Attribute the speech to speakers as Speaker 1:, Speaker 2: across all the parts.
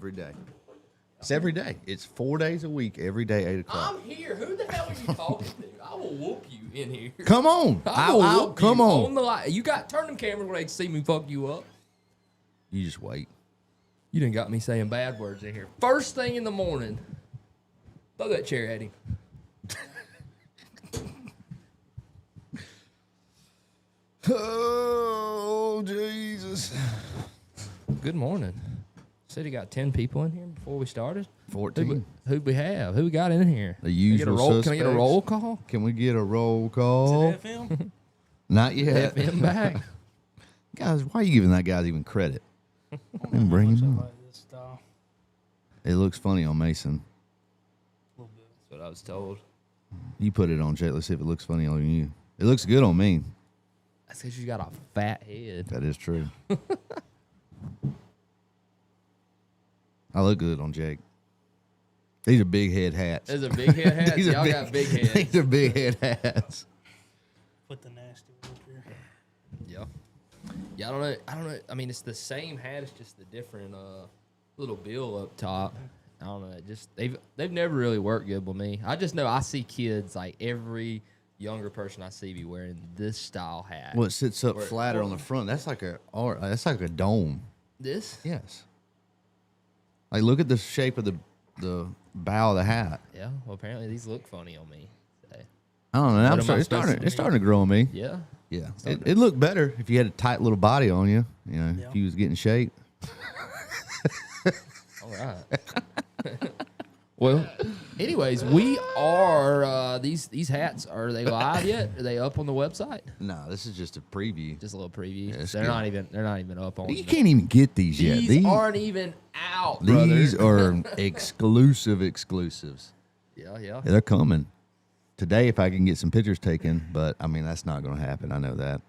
Speaker 1: every day. It's every day. It's 4 days a week, every day, 8 o'clock.
Speaker 2: I'm here. Who the hell are you talking to? I will whoop you in here.
Speaker 1: Come on. Come on.
Speaker 2: The light. You got turn them cameras where they can see me fuck you up.
Speaker 1: You just wait.
Speaker 2: You done got me saying bad words in here. First thing in the morning. Throw that chair at him.
Speaker 1: Oh, Jesus.
Speaker 2: Good morning. Said he got 10 people in here before we started.
Speaker 1: 14.
Speaker 2: Who'd we have? Who we got in here?
Speaker 1: The usual
Speaker 2: Can I get a roll call?
Speaker 1: Can we get a roll call?
Speaker 3: Is it FM?
Speaker 1: Not yet.
Speaker 2: FM back.
Speaker 1: Guys, why are you giving that guy even credit? And bring him on. It looks funny on Mason.
Speaker 3: Little bit.
Speaker 2: That's what I was told.
Speaker 1: You put it on, Jake. Let's see if it looks funny on you. It looks good on me.
Speaker 2: That's because you got a fat head.
Speaker 1: That is true. I look good on Jake. These are big head hats.
Speaker 2: There's a big head hat. Y'all got big heads.
Speaker 1: These are big head hats.
Speaker 3: Put the nasty one up here.
Speaker 2: Yeah. Yeah, I don't know. I mean, it's the same hat. It's just the different little bill up top. I don't know. They've never really worked good with me. I just know I see kids, like every younger person I see be wearing this style hat.
Speaker 1: Well, it sits up flatter on the front. That's like a dome.
Speaker 2: This?
Speaker 1: Yes. Like, look at the shape of the bow of the hat.
Speaker 2: Yeah. Well, apparently these look funny on me. So.
Speaker 1: I don't know. Now it's starting to grow on me.
Speaker 2: Yeah.
Speaker 1: Yeah. It looked better if you had a tight little body on you. You know, if you was getting shape.
Speaker 2: All right. Well, anyways, we are these hats. Are they live yet? Are they up on the website?
Speaker 1: No, this is just a preview.
Speaker 2: Just a little preview.
Speaker 1: Yeah,
Speaker 2: they're not even up on.
Speaker 1: You can't even get these yet.
Speaker 2: These aren't even out.
Speaker 1: These
Speaker 2: brother.
Speaker 1: are exclusives.
Speaker 2: Yeah.
Speaker 1: They're coming today if I can get some pictures taken. But I mean, that's not going to happen. I know that.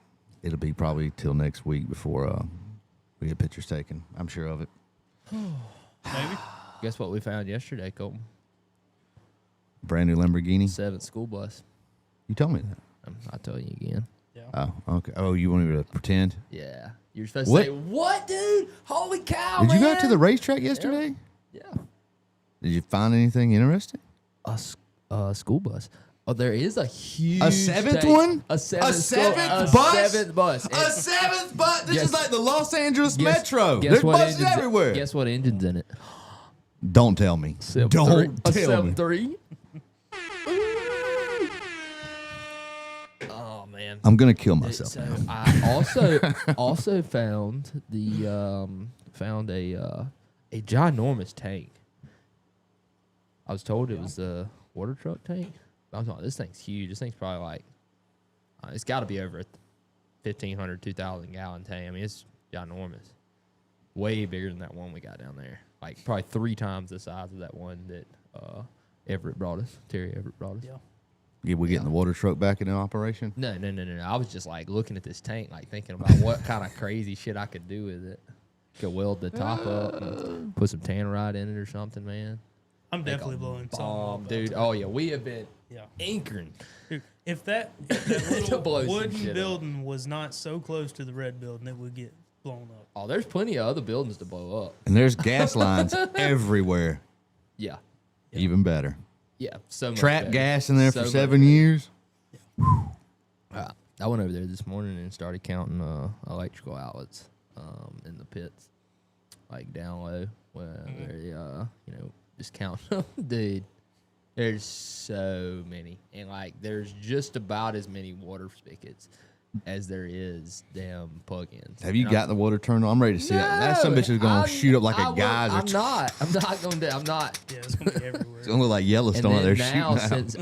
Speaker 1: It'll be probably till next week before we get pictures taken. I'm sure of it.
Speaker 3: Maybe.
Speaker 2: Guess what we found yesterday, Colton?
Speaker 1: Brand new Lamborghini.
Speaker 2: 7th school bus.
Speaker 1: You told me that.
Speaker 2: I'll tell you again.
Speaker 3: Yeah.
Speaker 1: Oh, okay. Oh, you want me to pretend?
Speaker 2: Yeah. You're supposed to say, what, dude? Holy cow,
Speaker 1: Did you go
Speaker 2: man."
Speaker 1: to the racetrack yesterday?
Speaker 2: Yeah.
Speaker 1: Did you find anything interesting?
Speaker 2: A school bus. Oh, there is a huge
Speaker 1: A seventh
Speaker 2: tank.
Speaker 1: one?
Speaker 2: A seventh
Speaker 1: bus?
Speaker 2: seventh bus.
Speaker 1: A seventh bus? This
Speaker 2: Guess-
Speaker 1: is like the Los Angeles
Speaker 2: Guess-
Speaker 1: Metro.
Speaker 2: guess
Speaker 1: There's
Speaker 2: what
Speaker 1: buses
Speaker 2: engine's
Speaker 1: everywhere.
Speaker 2: Guess what engine's in it?
Speaker 1: Don't tell me. Don't
Speaker 2: A
Speaker 1: tell me.
Speaker 2: 7.3. Oh man.
Speaker 1: I'm gonna kill myself.
Speaker 2: So
Speaker 1: now.
Speaker 2: I also found a ginormous tank. I was told it was a water truck tank. I was like, this thing's huge. This thing's probably like it's got to be over a 1,500, 2,000 gallon tank. I mean, it's ginormous. Way bigger than that one we got down there. Like probably 3 times the size of that one that Everett brought us. Terry Everett brought us.
Speaker 3: Yeah.
Speaker 1: Yeah, we getting the water truck back into operation?
Speaker 2: No. I was just like looking at this tank, like thinking about what kind of crazy shit I could do with it. Could weld the top up, and put some tannerite in it or something, man.
Speaker 3: I'm definitely blowing something up.
Speaker 2: Dude. Oh yeah, we have been
Speaker 3: Yeah.
Speaker 2: anchoring.
Speaker 3: Dude, if that
Speaker 2: To blow
Speaker 3: little
Speaker 2: some
Speaker 3: wooden
Speaker 2: shit up.
Speaker 3: building was not so close to the red building, it would get blown up.
Speaker 2: Oh, there's plenty of other buildings to blow up.
Speaker 1: And there's gas lines everywhere.
Speaker 2: Yeah,
Speaker 1: Even better.
Speaker 2: yeah. So much
Speaker 1: Trap
Speaker 2: better.
Speaker 1: gas in there
Speaker 2: So
Speaker 1: for
Speaker 2: much
Speaker 1: 7
Speaker 2: better.
Speaker 1: years.
Speaker 2: I went over there this morning and started counting electrical outlets in the pits, like down low, where they just count them. Dude, there's so many, and like there's just about as many water spigots as there is damn plug-ins.
Speaker 1: Have you
Speaker 2: And
Speaker 1: got the water turned on? I'm ready to see that. That some bitch is going to shoot up like a geyser.
Speaker 2: I'm not going to. I'm not.
Speaker 3: Yeah, it's going to be everywhere.
Speaker 1: It's going to look like
Speaker 2: And
Speaker 1: Yellowstone out there
Speaker 2: then
Speaker 1: shooting
Speaker 2: now,
Speaker 1: out.
Speaker 2: since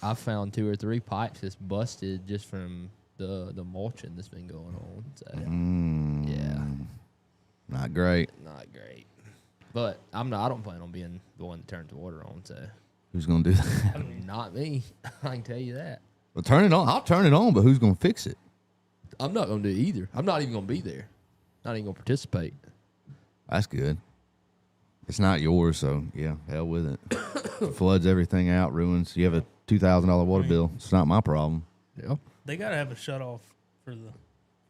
Speaker 2: I found 2 or 3 pipes that's busted just from the mulching that's been going on. So yeah,
Speaker 1: Not great.
Speaker 2: not great. But I don't plan on being the one that turns the water on. So
Speaker 1: Who's going to do that?
Speaker 2: not me. I can tell you that.
Speaker 1: Well, turn it on. I'll turn it on, but who's going to fix it?
Speaker 2: I'm not going to do it either. I'm not even going to be there. Not even going to participate.
Speaker 1: That's good. It's not yours, so yeah, hell with it. Floods everything out, ruins. You have a $2,000 water bill. It's not my problem.
Speaker 2: Yeah.
Speaker 3: They got to have a shut off for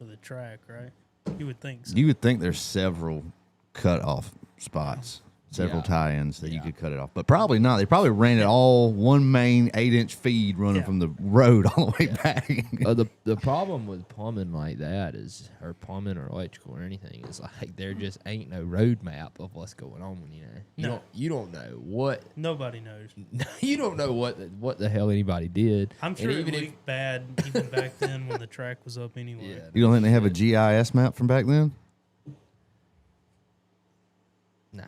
Speaker 3: the track, right? You would think so.
Speaker 1: You would think there's several cut off spots. several
Speaker 2: Yeah.
Speaker 1: tie-ins that you
Speaker 2: Yeah.
Speaker 1: could cut it off. But probably not. They probably ran it all one main 8-inch feed running
Speaker 3: Yeah.
Speaker 1: from the road all the way back.
Speaker 2: The problem with plumbing like that is, or plumbing or electrical or anything, is like there just ain't no roadmap of what's going on.
Speaker 3: No.
Speaker 2: You don't know what
Speaker 3: Nobody knows.
Speaker 2: you don't know what the hell anybody did.
Speaker 3: I'm sure
Speaker 2: And
Speaker 3: it leaked bad even back then when the track was up anyway.
Speaker 2: Yeah.
Speaker 1: You don't think they have a GIS map from back then?
Speaker 2: Nah,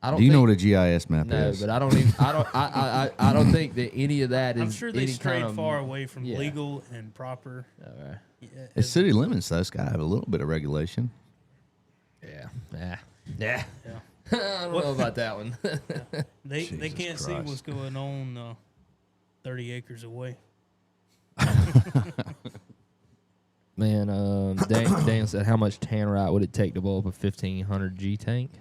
Speaker 2: I don't.
Speaker 1: Do you know
Speaker 2: think-
Speaker 1: what a GIS map
Speaker 2: No,
Speaker 1: is?
Speaker 2: but I don't even. I don't think that any of that is.
Speaker 3: I'm sure they
Speaker 2: any
Speaker 3: strayed
Speaker 2: kind of,
Speaker 3: far away from
Speaker 2: yeah.
Speaker 3: legal and proper. Yeah,
Speaker 1: It's city limits, though. It's got to have a little bit of regulation.
Speaker 2: Yeah.
Speaker 3: yeah.
Speaker 2: I don't know about that one.
Speaker 3: They
Speaker 1: Jesus
Speaker 3: can't see
Speaker 1: Christ.
Speaker 3: what's going on 30 acres away.
Speaker 2: Man, Dan said, how much tannerite would it take to blow up a 1500 G tank?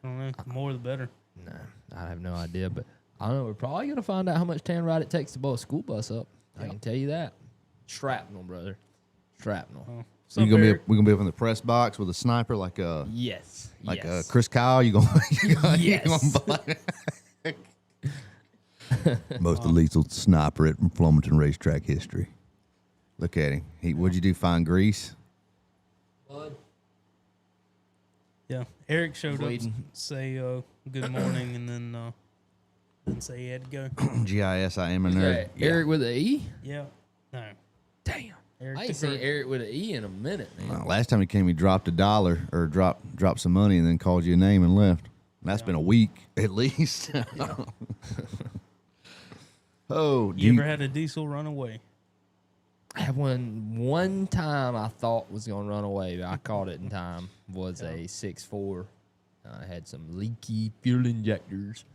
Speaker 3: I don't know. The more the better.
Speaker 2: No, I have no idea, but I don't know. We're probably gonna find out how much tannerite it takes to blow a school bus up. I can tell you that. Shrapnel, brother. Shrapnel.
Speaker 3: So
Speaker 1: We're gonna be up in the press box with a sniper like
Speaker 2: Yes.
Speaker 1: Chris Kyle. You gonna
Speaker 2: Yes.
Speaker 1: most lethal sniper at Flomaton Racetrack history. Look at him. What'd you do? Find grease?
Speaker 3: Yeah. Eric showed up,
Speaker 2: Bleeding.
Speaker 3: say good morning, and then didn't say he had to go.
Speaker 1: GIS. I am a nerd.
Speaker 2: Eric with an E?
Speaker 3: Yeah. No.
Speaker 2: Damn.
Speaker 3: Eric
Speaker 2: I ain't
Speaker 3: the
Speaker 2: seen
Speaker 3: Bird.
Speaker 2: Eric with an E in a minute, man.
Speaker 1: Last time he came, he dropped $1 or dropped some money and then called you a name and left. And that's been a week at least. Oh,
Speaker 3: You ever had a diesel run away?
Speaker 2: I have one time I thought was gonna run away, but I caught it in time. Was a 6.4. I had some leaky fuel injectors,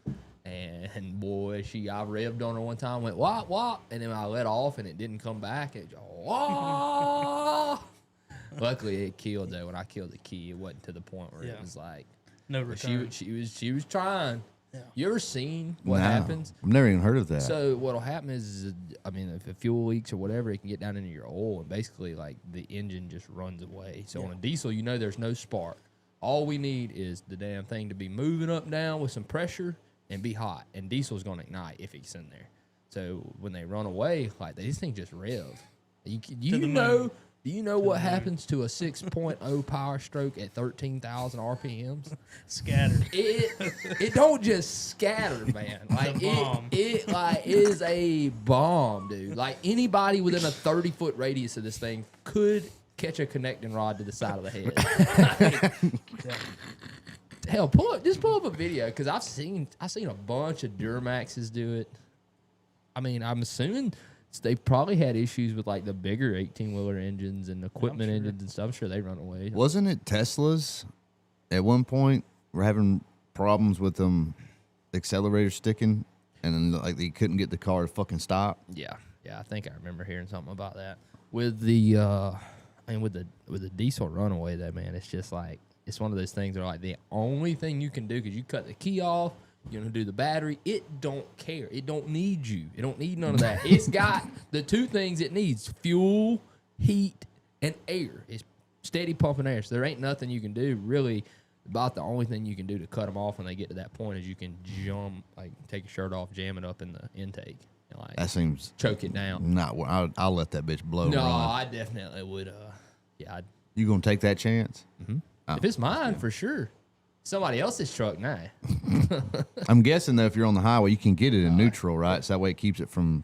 Speaker 2: and boy, I revved on her one time, went wop, and then I let off, and it didn't come back. It just, wah. Luckily, it killed though. When I killed the key, it wasn't to the point where it
Speaker 3: Yeah.
Speaker 2: was like.
Speaker 3: No
Speaker 2: But
Speaker 3: return.
Speaker 2: she was trying.
Speaker 3: Yeah.
Speaker 2: You ever seen what
Speaker 1: No,
Speaker 2: happens?
Speaker 1: I've never even heard of that.
Speaker 2: So what'll happen is, I mean, if the fuel leaks or whatever, it can get down into your oil, and basically, like, the engine just runs away. So on a diesel, you know there's no spark. All we need is the damn thing to be moving up and down with some pressure and be hot. And diesel's gonna ignite if it's in there. So when they run away, like, these things just rev. Do you know what happens to a 6.0 PowerStroke at 13,000 RPMs?
Speaker 3: Scattered.
Speaker 2: It don't just scatter, man. Like
Speaker 3: bomb.
Speaker 2: it like is a bomb, dude. Like anybody within a 30-foot radius of this thing could catch a connecting rod to the side of the head. Hell, pull up a video because I've seen a bunch of Duramaxes do it. I mean, I'm assuming they probably had issues with like the bigger 18-wheeler engines and equipment
Speaker 3: sure.
Speaker 2: engines and stuff. I'm sure they run away.
Speaker 1: Wasn't it Teslas at one point were having problems with them accelerator sticking and then like they couldn't get the car to fucking stop?
Speaker 2: Yeah, I think I remember hearing something about that. With the, with the diesel runaway, though, man, it's just like it's one of those things where like the only thing you can do because you cut the key off, you're gonna do the battery. It don't care. It don't need you. It don't need none of that. It's got the two things it needs: fuel, heat, and air. It's steady pumping air. So there ain't nothing you can do really. About the only thing you can do to cut them off when they get to that point is you can take your shirt off, jam it up in the intake, and like
Speaker 1: That seems
Speaker 2: choke it down.
Speaker 1: not. I'll let that bitch blow.
Speaker 2: No,
Speaker 1: run.
Speaker 2: I definitely would.
Speaker 1: You gonna take that chance?
Speaker 2: If it's mine, for sure. Somebody else's truck, nah.
Speaker 1: I'm guessing though, if you're on the highway, you can get it in neutral, right? So that way it keeps it from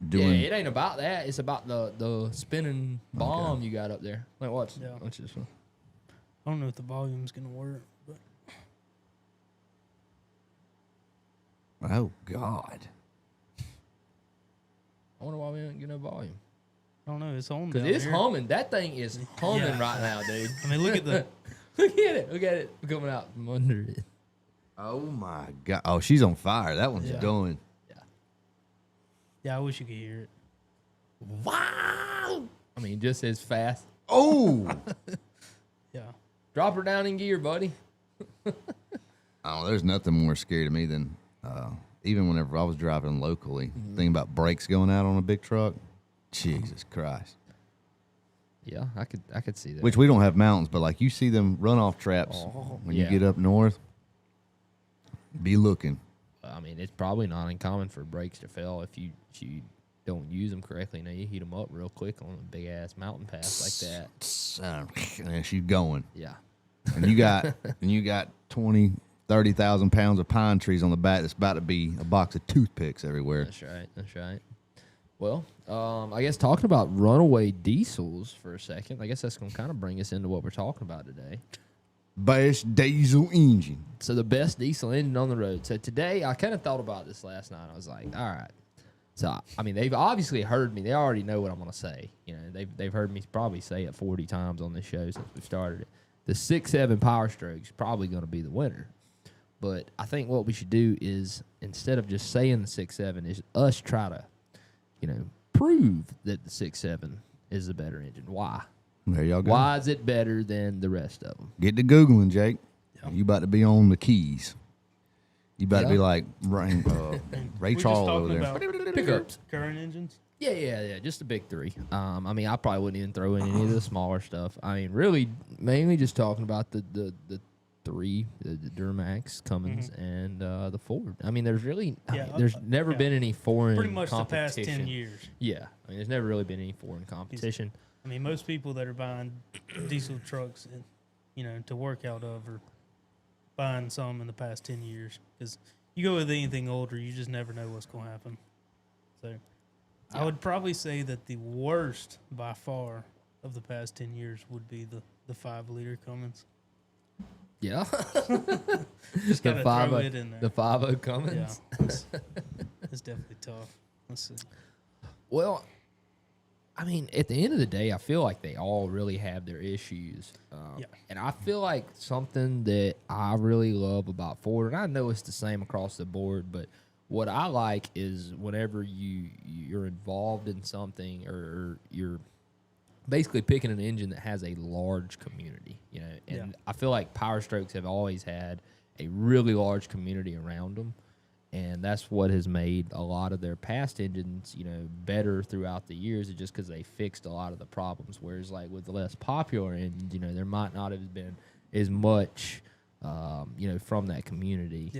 Speaker 1: doing.
Speaker 2: Yeah, it ain't about that. It's about the spinning bomb you got up there. Like, watch this one.
Speaker 3: I don't know if the volume's going to work, but
Speaker 1: Oh God!
Speaker 2: I wonder why we don't get no volume.
Speaker 3: I don't know. It's on
Speaker 2: Because
Speaker 3: down
Speaker 2: it's
Speaker 3: here.
Speaker 2: humming. That thing is humming
Speaker 3: Yeah.
Speaker 2: right now, dude.
Speaker 3: I mean, look at the...
Speaker 2: Look at it coming out from under it.
Speaker 1: Oh my God! Oh, she's on fire. That one's
Speaker 3: Yeah.
Speaker 1: going.
Speaker 3: Yeah, I wish you could hear it.
Speaker 2: Wow! I mean, just as fast.
Speaker 1: Oh!
Speaker 3: Yeah.
Speaker 2: Drop her down in gear, buddy.
Speaker 1: Oh, there's nothing more scary to me than even whenever I was driving locally, thinking about brakes going out on a big truck. Jesus Christ!
Speaker 2: Yeah, I could see that.
Speaker 1: Which we don't have mountains, but like you see them runoff traps when
Speaker 2: yeah.
Speaker 1: you get up north. Be looking.
Speaker 2: I mean, it's probably not uncommon for brakes to fail if you don't use them correctly. Now you heat them up real quick on a big ass mountain pass like that.
Speaker 1: And she's going.
Speaker 2: Yeah.
Speaker 1: And you got 20, 30,000 pounds of pine trees on the back. That's about to be a box of toothpicks everywhere.
Speaker 2: That's right. That's right. Well, I guess talking about runaway diesels for a second, I guess that's going to kind of bring us into what we're talking about today.
Speaker 1: Best diesel engine.
Speaker 2: So the best diesel engine on the road. So today, I kind of thought about this last night. I was like, all right. So, I mean, they've obviously heard me. They already know what I'm going to say. You know, they've heard me probably say it 40 times on this show since we started it. The 6.7 PowerStroke is probably going to be the winner. But I think what we should do is, instead of just saying the 6.7, is us try to, prove that the 6.7 is the better engine. Why?
Speaker 1: There y'all go.
Speaker 2: Why is it better than the rest of them?
Speaker 1: Get to Googling, Jake.
Speaker 3: Yep.
Speaker 1: You about to be on the keys. You about to be like Ray
Speaker 3: We're just
Speaker 1: Charles
Speaker 3: talking
Speaker 1: over there.
Speaker 3: about
Speaker 2: Pickups.
Speaker 3: current engines.
Speaker 2: Yeah, just the big three. I mean, I probably wouldn't even throw in any of the smaller stuff. I mean, really, mainly just talking about the three, the Duramax, Cummins, and the Ford. I mean, there's really, there's never been any foreign
Speaker 3: Pretty much the
Speaker 2: competition.
Speaker 3: past 10 years.
Speaker 2: Yeah, I mean, there's never really been any foreign competition.
Speaker 3: I mean, most people that are buying diesel trucks, to work out of are buying some in the past 10 years. Because you go with anything older, you just never know what's going to happen. So I would probably say that the worst by far of the past 10 years would be the 5-liter Cummins.
Speaker 2: Yeah,
Speaker 3: Just
Speaker 2: the
Speaker 3: gotta
Speaker 2: 5
Speaker 3: throw it in there.
Speaker 2: the 5.0 Cummins.
Speaker 3: Yeah, it's definitely tough. Let's see.
Speaker 2: Well, I mean, at the end of the day, I feel like they all really have their issues. And I feel like something that I really love about Ford, and I know it's the same across the board, but what I like is whenever you're involved in something or you're basically picking an engine that has a large community, and I feel like PowerStrokes have always had a really large community around them. And that's what has made a lot of their past engines, better throughout the years, just because they fixed a lot of the problems. Whereas, like, with the less popular engines, there might not have been as much, from that community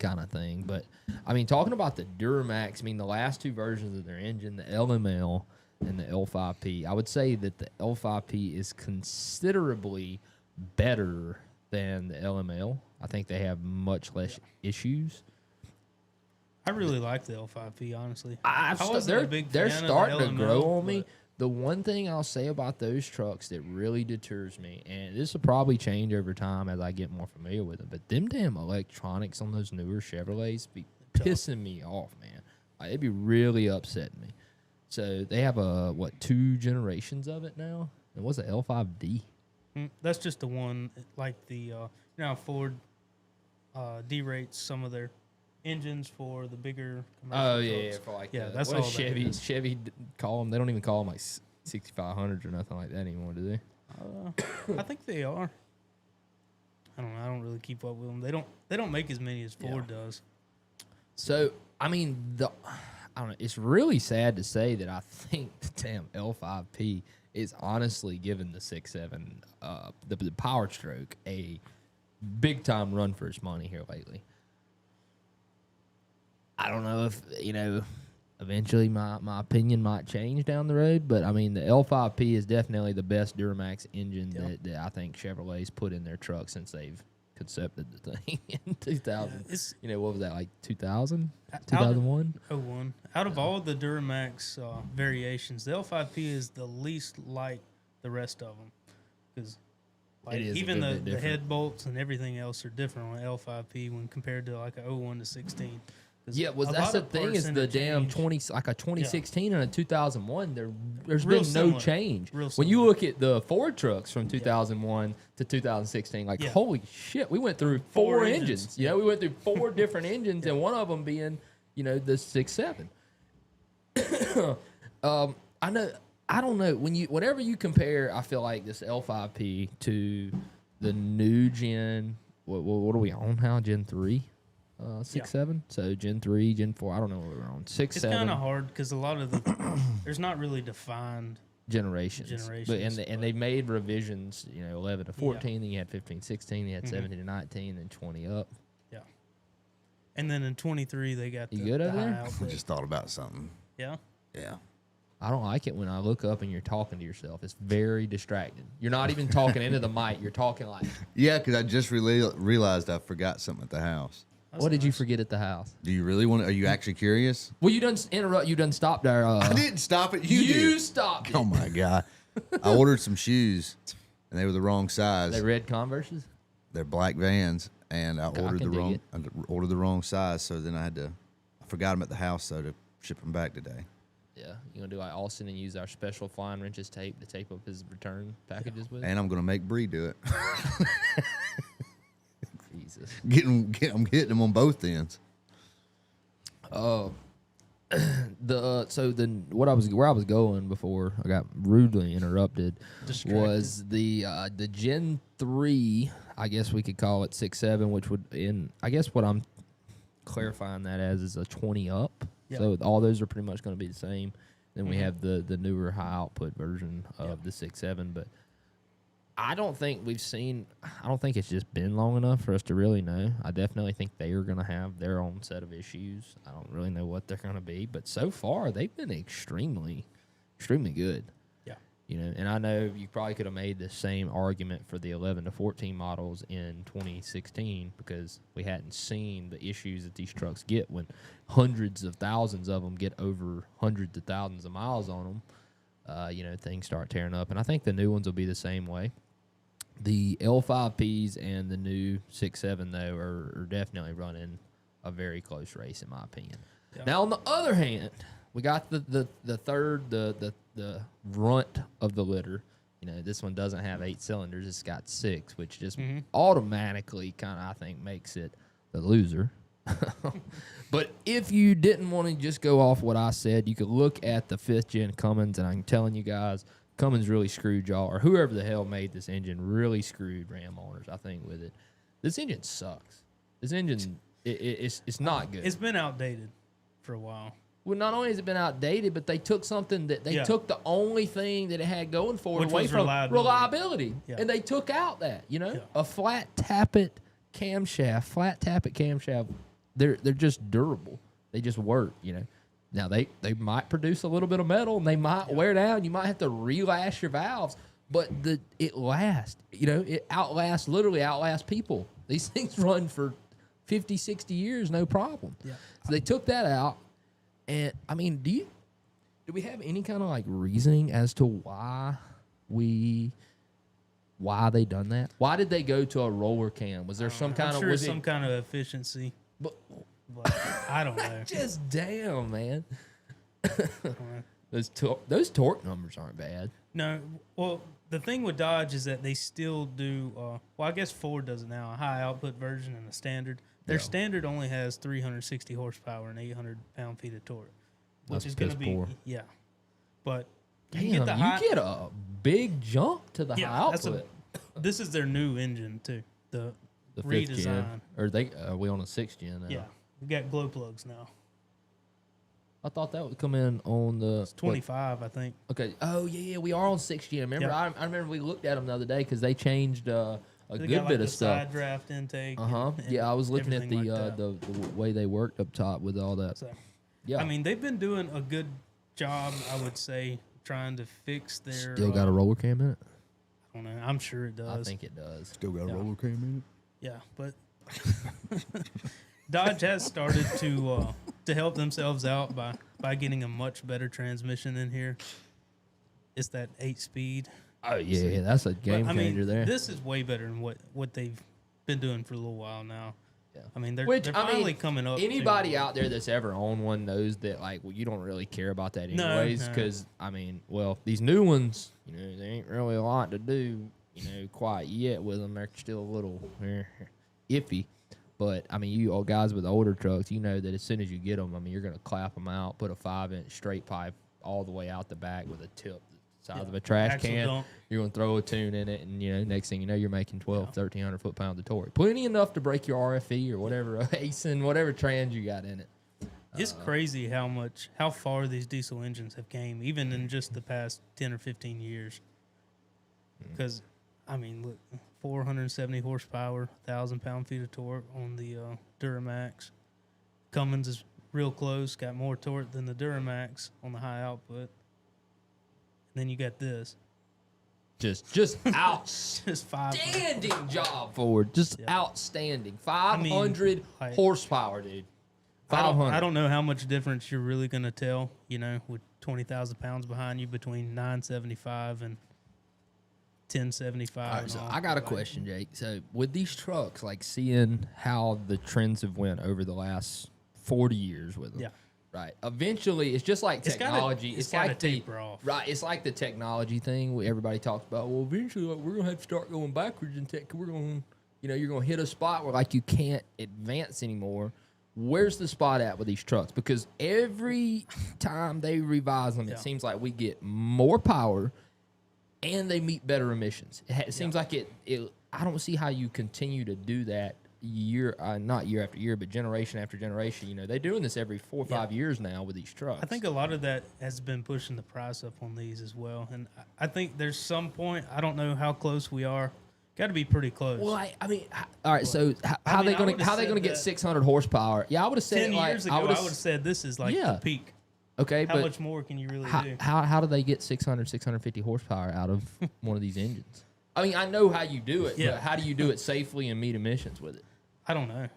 Speaker 2: kind of thing. But, I mean, talking about the Duramax, I mean, the last two versions of their engine, the LML and the L5P, I would say that the L5P is considerably better than the LML. I think they have much less issues.
Speaker 3: I really like the L5P, honestly.
Speaker 2: They're starting to grow on me. The one thing I'll say about those trucks that really deters me, and this will probably change over time as I get more familiar with them, but them damn electronics on those newer Chevrolets be pissing me off, man. It'd be really upsetting me. So they have 2 generations of it now? And what's the L5D?
Speaker 3: That's just the one, like the Ford derates some of their engines for the bigger commercial trucks.
Speaker 2: For like
Speaker 3: that's
Speaker 2: what
Speaker 3: all
Speaker 2: does
Speaker 3: that
Speaker 2: Chevy call them? They don't even call them like 6500s or nothing like that anymore, do they?
Speaker 3: I think they are. I don't know. I don't really keep up with them. They don't make as many as Ford does.
Speaker 2: So I mean, I don't know. It's really sad to say that I think the damn L5P is honestly giving the 6.7, the PowerStroke, a big time run for its money here lately. I don't know if, eventually my opinion might change down the road, but I mean, the L5P is definitely the best Duramax engine that I think Chevrolet's put in their truck since they've concepted the thing in 2000. What was that, like 2000? 2001?
Speaker 3: 01. Out of all the Duramax variations, the L5P is the least like the rest of them. Because even the head bolts and everything else are different on L5P when compared to like a 01 to 16.
Speaker 2: Yeah, that's the thing is the damn 2016 and a 2001. There's been no change. When you look at the Ford trucks from 2001 to 2016, holy shit, we went through four engines. We went through 4 different engines, and one of them being, the 6.7. I don't know whenever you compare, I feel like this L5P to the new Gen. What are we on now? Gen 3. 6.7. So Gen 3, Gen 4. I don't know what we're on. 6.7.
Speaker 3: It's kind of hard because a lot of there's not really defined
Speaker 2: generations. But they made revisions. 11 to 14. Then you had 15, 16. Then you had 17 to 19. Then 20 up.
Speaker 3: Yeah. And then in 23, they got
Speaker 2: You
Speaker 3: the,
Speaker 2: good
Speaker 3: the
Speaker 2: over
Speaker 3: high
Speaker 2: there?
Speaker 1: I
Speaker 3: output.
Speaker 1: just thought about something.
Speaker 3: Yeah.
Speaker 1: Yeah.
Speaker 2: I don't like it when I look up and you're talking to yourself. It's very distracting. You're not even talking into the mic. You're talking like,
Speaker 1: Yeah, because I just realized I forgot something at the house.
Speaker 3: That's
Speaker 2: what did you
Speaker 3: nice.
Speaker 2: forget at the house?
Speaker 1: Do you really want to? Are you actually curious?
Speaker 2: Well, you done interrupt. You done stopped there.
Speaker 1: I didn't stop it. You
Speaker 2: You
Speaker 1: did.
Speaker 2: stopped
Speaker 1: Oh
Speaker 2: it.
Speaker 1: my god! I ordered some shoes, and they were the wrong size.
Speaker 2: They red Converses?
Speaker 1: They're black Vans, and I ordered
Speaker 2: can
Speaker 1: the
Speaker 2: dig
Speaker 1: wrong.
Speaker 2: it.
Speaker 1: I ordered the wrong size, so then I forgot them at the house, so to ship them back today.
Speaker 2: Yeah. You going to do like Austin and use our special flying wrenches tape to tape up his return packages with?
Speaker 1: And I'm gonna make Bree do it.
Speaker 2: Jesus.
Speaker 1: I'm getting them on both ends.
Speaker 2: Where I was going before I got rudely interrupted
Speaker 3: Distracted.
Speaker 2: was the Gen 3, I guess we could call it 6.7, which would I guess what I'm clarifying that as is a 20 up.
Speaker 3: Yeah.
Speaker 2: So all those are pretty much going to be the same. Then we have the newer high output version of the 6.7, but I don't think it's just been long enough for us to really know. I definitely think they are going to have their own set of issues. I don't really know what they're going to be, but so far they've been extremely, extremely good.
Speaker 3: Yeah.
Speaker 2: You know, and I know you probably could have made the same argument for the 11 to 14 models in 2016 because we hadn't seen the issues that these trucks get when hundreds of thousands of them get over hundreds of thousands of miles on them. Things start tearing up, and I think the new ones will be the same way. The L5Ps and the new 6.7 though are definitely running a very close race in my opinion.
Speaker 3: Yeah.
Speaker 2: Now on the other hand, we got the third the runt of the litter. You know, this one doesn't have 8 cylinders; it's got 6, which just automatically kind of I think makes it the loser. But if you didn't want to just go off what I said, you could look at the 5th gen Cummins, and I'm telling you guys, Cummins really screwed y'all, or whoever the hell made this engine really screwed Ram owners, I think, with it. This engine sucks. This engine, it's not good.
Speaker 3: It's been outdated for a while.
Speaker 2: Well, not only has it been outdated, but they took something that they took the only thing that it had going for it
Speaker 3: Which
Speaker 2: away
Speaker 3: was
Speaker 2: from
Speaker 3: reliability. Yeah.
Speaker 2: and they took out that,
Speaker 3: Yeah.
Speaker 2: a flat tappet camshaft. They're just durable. They just work, Now they might produce a little bit of metal and they might wear down. You might have to relash your valves, but it lasts. It literally outlasts people. These things run for 50, 60 years, no problem.
Speaker 3: Yeah.
Speaker 2: So they took that out. And I mean, do we have any kind of like reasoning as to why they done that? Why did they go to a roller cam? Was there some kind
Speaker 3: I'm
Speaker 2: of
Speaker 3: sure it's some kind of efficiency,
Speaker 2: but
Speaker 3: but I don't know.
Speaker 2: just damn, man.
Speaker 3: I don't know.
Speaker 2: Those torque numbers aren't bad.
Speaker 3: No, well, the thing with Dodge is that they still do. Well, I guess Ford does it now. A high output version and a standard. Their standard only has 360 horsepower and 800 pound-feet of torque, which
Speaker 2: That's
Speaker 3: is going to be
Speaker 2: piss-poor.
Speaker 3: But you
Speaker 2: Damn,
Speaker 3: get the high.
Speaker 2: you get a big jump to the high
Speaker 3: that's
Speaker 2: output.
Speaker 3: this is their new engine too. The
Speaker 2: The 5th
Speaker 3: redesign.
Speaker 2: gen, or are we on a 6th gen now?
Speaker 3: Yeah, we got glow plugs now.
Speaker 2: I thought that would come in on the
Speaker 3: It's 25, I think.
Speaker 2: Okay. Oh yeah, we are on 6th gen. Remember,
Speaker 3: Yeah.
Speaker 2: I remember we looked at them the other day because they changed a
Speaker 3: They
Speaker 2: good
Speaker 3: got like
Speaker 2: bit
Speaker 3: the
Speaker 2: of stuff.
Speaker 3: side draft intake. and
Speaker 2: Yeah, I was looking at
Speaker 3: everything like that.
Speaker 2: the way they worked up top with all that.
Speaker 3: So,
Speaker 2: Yeah.
Speaker 3: I mean, they've been doing a good job, I would say, trying to fix their.
Speaker 2: Still got a roller cam in it.
Speaker 3: I don't know. I'm sure it does.
Speaker 2: I think it does.
Speaker 1: Still got a
Speaker 3: Yeah.
Speaker 1: roller cam in it.
Speaker 3: Yeah, but Dodge has started to help themselves out by getting a much better transmission in here. It's that 8-speed.
Speaker 2: Oh yeah, that's a game
Speaker 3: But, I mean,
Speaker 2: changer there.
Speaker 3: this is way better than what they've been doing for a little while now.
Speaker 2: Yeah.
Speaker 3: I mean, they're
Speaker 2: Which, I mean,
Speaker 3: finally coming up.
Speaker 2: Anybody out there that's ever owned one knows that you don't really care about that anyways.
Speaker 3: no.
Speaker 2: Because these new ones, they ain't really a lot to do, quite yet with them. They're still a little iffy. But I mean, you all guys with older trucks, you know that as soon as you get them, you're gonna clap them out, put a 5-inch straight pipe all the way out the back with a tip the size of a trash
Speaker 3: axle
Speaker 2: can.
Speaker 3: dump.
Speaker 2: You're gonna throw a tune in it, and next thing you know, you're making 1,300 foot-pounds of torque. Plenty enough to break your RFE or whatever ACEN, whatever trans you got in it.
Speaker 3: It's crazy how far these diesel engines have came, even in just the past 10 or 15 years. Because, I mean, look, 470 horsepower, 1,000 pound-feet of torque on the Duramax. Cummins is real close, got more torque than the Duramax on the high output. And then you got this.
Speaker 2: Just
Speaker 3: Just 500.
Speaker 2: outstanding job, Ford. Just outstanding. 500
Speaker 3: like-
Speaker 2: horsepower, dude.
Speaker 3: I
Speaker 2: 500.
Speaker 3: don't know how much difference you're really going to tell, with 20,000 pounds behind you between 975 and 1075.
Speaker 2: All right,
Speaker 3: and
Speaker 2: so
Speaker 3: all.
Speaker 2: I got a question, Jake. So with these trucks, like seeing how the trends have went over the last 40 years with them.
Speaker 3: Yeah.
Speaker 2: Right. Eventually, it's just like technology.
Speaker 3: It's gotta
Speaker 2: like
Speaker 3: taper off.
Speaker 2: Right. It's like the technology thing where everybody talks about. Well, eventually, we're gonna have to start going backwards in tech. We're gonna, you're gonna hit a spot where like you can't advance anymore. Where's the spot at with these trucks? Because every time they revise them, it seems like we get more power, and they meet better emissions. It seems like it. I don't see how you continue to do that not year after year, but generation after generation. They're doing this every 4 or 5 years now with these trucks.
Speaker 3: I think a lot of that has been pushing the price up on these as well. And I think there's some point, I don't know how close we are. Got to be pretty close.
Speaker 2: All right. So how they gonna get 600 horsepower? Yeah, I would have said
Speaker 3: 10 years ago, I would have said this is like the peak.
Speaker 2: Okay,
Speaker 3: How
Speaker 2: but
Speaker 3: much more can you really do?
Speaker 2: how do they get 600, 650 horsepower out of one of these engines? I mean, I know how you do it, but how do you do it safely and meet emissions with it?
Speaker 3: I don't know.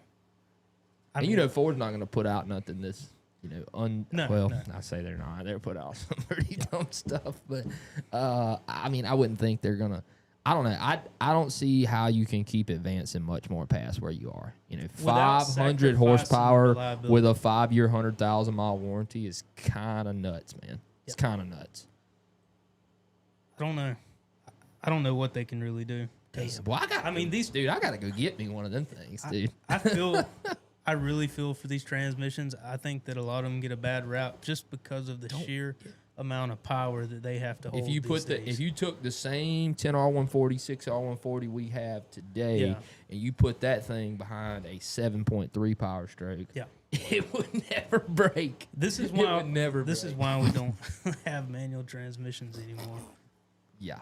Speaker 2: And Ford's not going to put out nothing this,
Speaker 3: No.
Speaker 2: I say they're not. They'll put out some pretty dumb stuff, but I mean, I wouldn't think they're going to. I don't know. I don't see how you can keep advancing much more past where you are. 500 horsepower
Speaker 3: reliability.
Speaker 2: with a 5-year, 100,000-mile warranty is kind of nuts, man. It's kind of nuts.
Speaker 3: I don't know. I don't know what they can really do.
Speaker 2: Damn, well, I got to go get me one of them things, dude.
Speaker 3: I really feel for these transmissions. I think that a lot of them get a bad rap just because of the sheer amount of power that they have to hold.
Speaker 2: If you took the same 10R140, 6R140 we have today, and you put that thing behind a 7.3 PowerStroke, it would never break.
Speaker 3: This is why we don't have manual transmissions anymore.
Speaker 2: Yeah.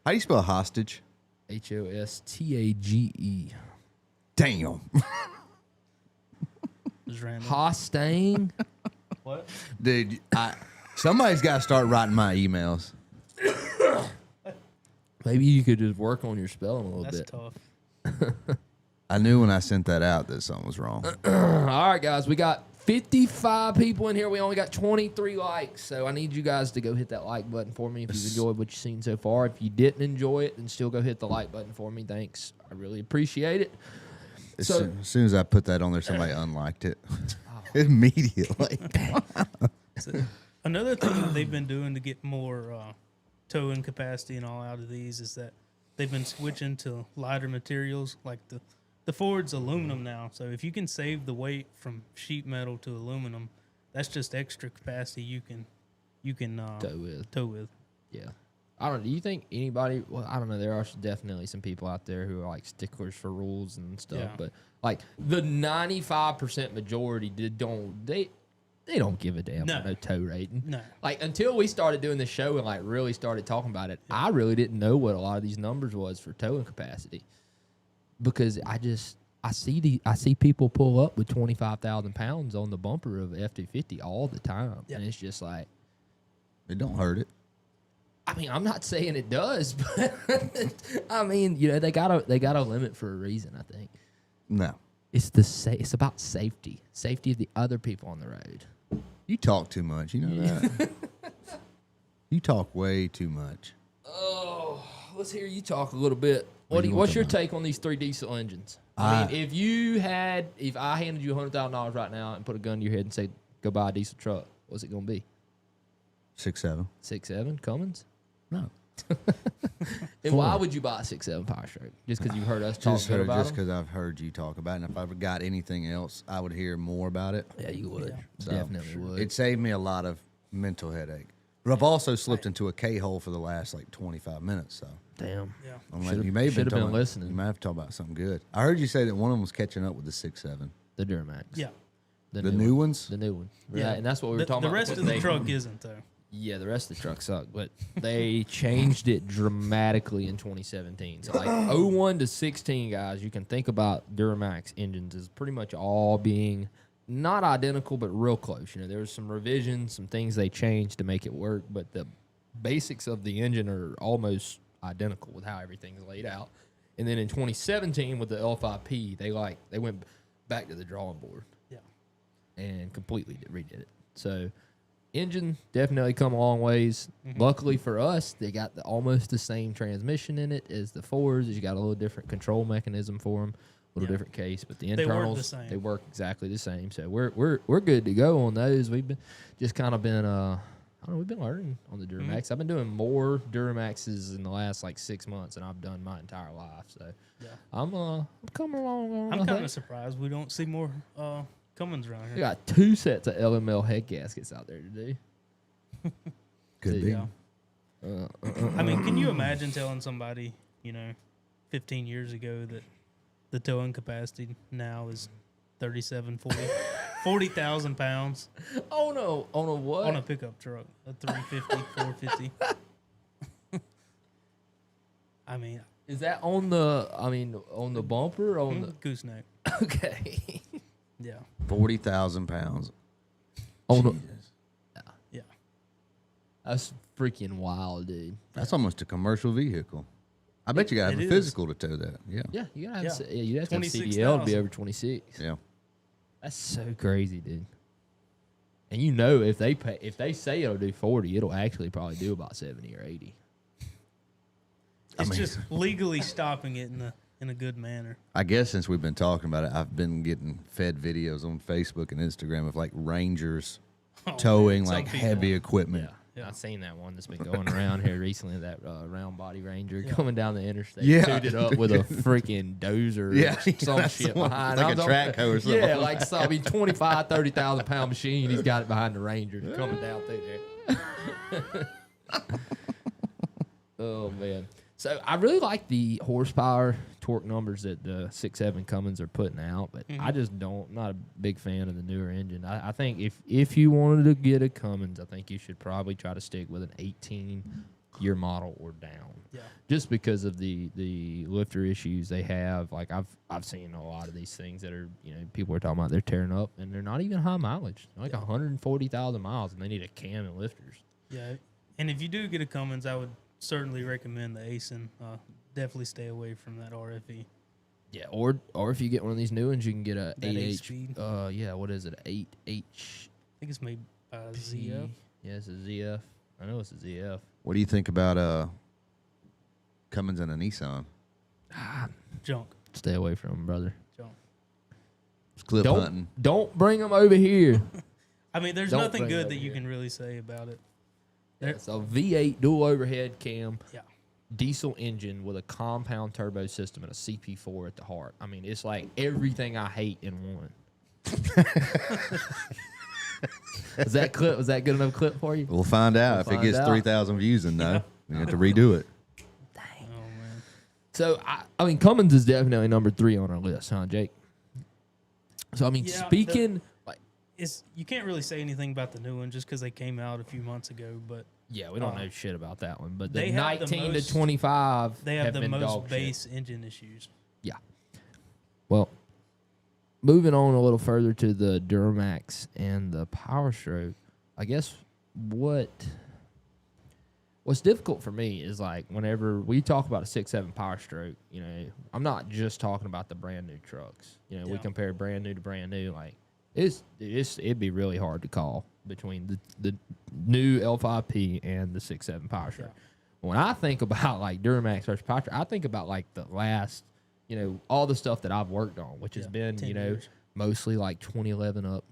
Speaker 1: How do you spell hostage?
Speaker 2: Hostage.
Speaker 1: Damn.
Speaker 3: Just random.
Speaker 2: Hostang.
Speaker 3: What?
Speaker 1: Dude, somebody's got to start writing my emails.
Speaker 2: Maybe you could just work on your spelling a little bit.
Speaker 3: That's tough.
Speaker 1: I knew when I sent that out that something was wrong.
Speaker 2: All right, guys. We got 55 people in here. We only got 23 likes. So I need you guys to go hit that like button for me if you've enjoyed what you've seen so far. If you didn't enjoy it, then still go hit the like button for me. Thanks. I really appreciate it.
Speaker 1: As soon as I put that on there, somebody unliked it. Immediately.
Speaker 3: So, another thing that they've been doing to get more towing capacity and all out of these is that they've been switching to lighter materials. Like the Ford's aluminum now. So if you can save the weight from sheet metal to aluminum, that's just extra capacity you can tow with.
Speaker 2: Yeah. I don't know. Do you think anybody? Well, I don't know. There are definitely some people out there who are like sticklers for rules and stuff, but like the 95% majority they don't give a damn about no tow rating. No. Like until we started doing the show and like really started talking about it, I really didn't know what a lot of these numbers was for towing capacity, because I see people pull up with 25,000 pounds on the bumper of F-250 all the time, and it's just like
Speaker 1: it don't hurt it.
Speaker 2: I mean, I'm not saying it does, but I mean, they got a limit for a reason. I think.
Speaker 1: No,
Speaker 2: it's about safety of the other people on the road.
Speaker 1: You talk too much. You know that. You talk way too much.
Speaker 2: Oh, let's hear you talk a little bit. What's your take on these 3 diesel engines? I mean, if I handed you $100,000 right now and put a gun to your head and said, go buy a diesel truck, what's it gonna be?
Speaker 1: 6.7.
Speaker 2: 6.7 Cummins?
Speaker 1: No.
Speaker 2: And why would you buy a 6.7 PowerStroke? Just because you've heard us talk about it?
Speaker 1: Just because I've heard you talk about it. And if I ever got anything else, I would hear more about it.
Speaker 2: Yeah, you would.
Speaker 1: So,
Speaker 2: definitely would.
Speaker 1: It saved me a lot of mental headache. But I've also slipped into a K-hole for the last 25 minutes. So
Speaker 2: damn.
Speaker 3: Yeah.
Speaker 1: I'm like, you may have been
Speaker 2: listening.
Speaker 1: You might have talked about something good. I heard you say that one of them was catching up with the 6.7.
Speaker 2: The Duramax.
Speaker 3: Yeah.
Speaker 1: The new ones?
Speaker 2: The new one.
Speaker 3: Yeah.
Speaker 2: Right, and that's what we were talking about.
Speaker 3: The rest of the truck isn't, though.
Speaker 2: Yeah, the rest of the truck sucked, but they changed it dramatically in 2017. So, 01 to 16, guys, you can think about Duramax engines as pretty much all being not identical, but real close. You know, there was some revisions, some things they changed to make it work, but the basics of the engine are almost identical with how everything's laid out. And then in 2017 with the L5P, they went back to the drawing board.
Speaker 3: Yeah.
Speaker 2: And completely redid it. So engine definitely come a long ways.
Speaker 3: Mm-hmm.
Speaker 2: Luckily for us, they got almost the same transmission in it as the Fords. You got a little different control mechanism for them. Little different case, but the internals
Speaker 3: they work
Speaker 2: exactly the same. So we're good to go on those. We've been just kind of been I don't know, we've been learning on the Duramax.
Speaker 3: Mm-hmm.
Speaker 2: I've been doing more Duramaxes in the last like 6 months than I've done my entire life. So I'm coming along.
Speaker 3: I'm kind of surprised we don't see more Cummins around here.
Speaker 2: We got 2 sets of LML head gaskets out there today.
Speaker 1: Could be.
Speaker 3: Yeah. I mean, can you imagine telling somebody, 15 years ago that the towing capacity now is 40,000 pounds
Speaker 2: Oh no! On a what?
Speaker 3: on a pickup truck, a 350, 450. I mean,
Speaker 2: Is that on the? On the bumper? On the
Speaker 3: gooseneck.
Speaker 2: okay.
Speaker 3: Yeah.
Speaker 1: 40,000 pounds.
Speaker 2: On the,
Speaker 1: Jesus.
Speaker 3: Yeah.
Speaker 2: that's freaking wild, dude.
Speaker 1: That's almost a commercial vehicle. I bet you got to have
Speaker 3: It
Speaker 1: a
Speaker 3: is.
Speaker 1: physical to tow that. Yeah.
Speaker 2: Yeah, you gotta have.
Speaker 3: Yeah.
Speaker 2: You have to have CDL to be
Speaker 3: 26,000.
Speaker 2: over 26.
Speaker 1: Yeah.
Speaker 2: That's so crazy, dude. And if they say it'll do 40, it'll actually probably do about 70 or 80.
Speaker 3: It's just legally stopping it in a good manner.
Speaker 1: I guess since we've been talking about it, I've been getting fed videos on Facebook and Instagram of like Rangers towing
Speaker 3: Some
Speaker 1: like
Speaker 3: people.
Speaker 1: heavy equipment.
Speaker 3: Yeah.
Speaker 2: I've seen that one that's been going around here recently. That round body Ranger
Speaker 3: Yeah.
Speaker 2: coming down the interstate,
Speaker 1: Yeah.
Speaker 2: tooted up with a freaking dozer,
Speaker 1: Yeah,
Speaker 2: or some
Speaker 1: that's
Speaker 2: shit
Speaker 1: the one.
Speaker 2: behind.
Speaker 1: Like
Speaker 2: I'm
Speaker 1: a
Speaker 2: talking-
Speaker 1: track hoe or something.
Speaker 2: Yeah, like 30,000 pound machine. He's got it behind the Ranger coming down through there. Oh man. So I really like the horsepower torque numbers that the 6.7 Cummins are putting out, but I just not a big fan of the newer engine. I think if you wanted to get a Cummins, I think you should probably try to stick with an 18-year model or down.
Speaker 3: Yeah.
Speaker 2: Just because of the lifter issues they have. Like I've seen a lot of these things that are, people are talking about they're tearing up and they're not even high mileage. They're like 140,000 miles and they need a cam and lifters.
Speaker 3: Yeah. And if you do get a Cummins, I would certainly recommend the Asen. Definitely stay away from that RFE.
Speaker 2: Yeah, or if you get one of these new ones, you can get a
Speaker 3: That
Speaker 2: 8H.
Speaker 3: 8-speed.
Speaker 2: What is it? 8H.
Speaker 3: I think it's made by ZF.
Speaker 2: Yeah, it's a ZF. I know it's a ZF.
Speaker 1: What do you think about Cummins and a Nissan?
Speaker 3: Junk.
Speaker 2: Stay away from them, brother.
Speaker 3: Junk.
Speaker 1: It's clip hunting.
Speaker 2: Don't bring them over here.
Speaker 3: I mean, there's
Speaker 2: Don't
Speaker 3: nothing
Speaker 2: bring it
Speaker 3: good
Speaker 2: over
Speaker 3: that you
Speaker 2: here.
Speaker 3: can really say about it.
Speaker 2: It's a V8 dual overhead cam.
Speaker 3: Yeah.
Speaker 2: Diesel engine with a compound turbo system and a CP4 at the heart. I mean, it's like everything I hate in one. Was that good enough clip for you?
Speaker 1: We'll find out
Speaker 2: We'll
Speaker 1: if it gets
Speaker 2: find out.
Speaker 1: 3,000 views and no. We have to redo it.
Speaker 3: Oh, man.
Speaker 2: So, I mean, Cummins is definitely number 3 on our list, huh, Jake? So, I mean,
Speaker 3: Yeah,
Speaker 2: speaking...
Speaker 3: You can't really say anything about the new one just because they came out a few months ago, but
Speaker 2: Yeah, we don't know shit about that one. But the
Speaker 3: they have the
Speaker 2: 19
Speaker 3: most-
Speaker 2: to 25
Speaker 3: they have the
Speaker 2: been
Speaker 3: most
Speaker 2: dog shit.
Speaker 3: base engine issues.
Speaker 2: Yeah. Well, moving on a little further to the Duramax and the PowerStroke, I guess what's difficult for me is like whenever we talk about a 6.7 PowerStroke, I'm not just talking about the brand new trucks. We
Speaker 3: Yeah.
Speaker 2: compare brand new to brand new. Like it'd be really hard to call between the new L5P and the 6.7 PowerStroke.
Speaker 3: Yeah.
Speaker 2: When I think about like Duramax versus PowerStroke, I think about like the last, all the stuff that I've worked on, which has been,
Speaker 3: 10 years.
Speaker 2: mostly like 2011 up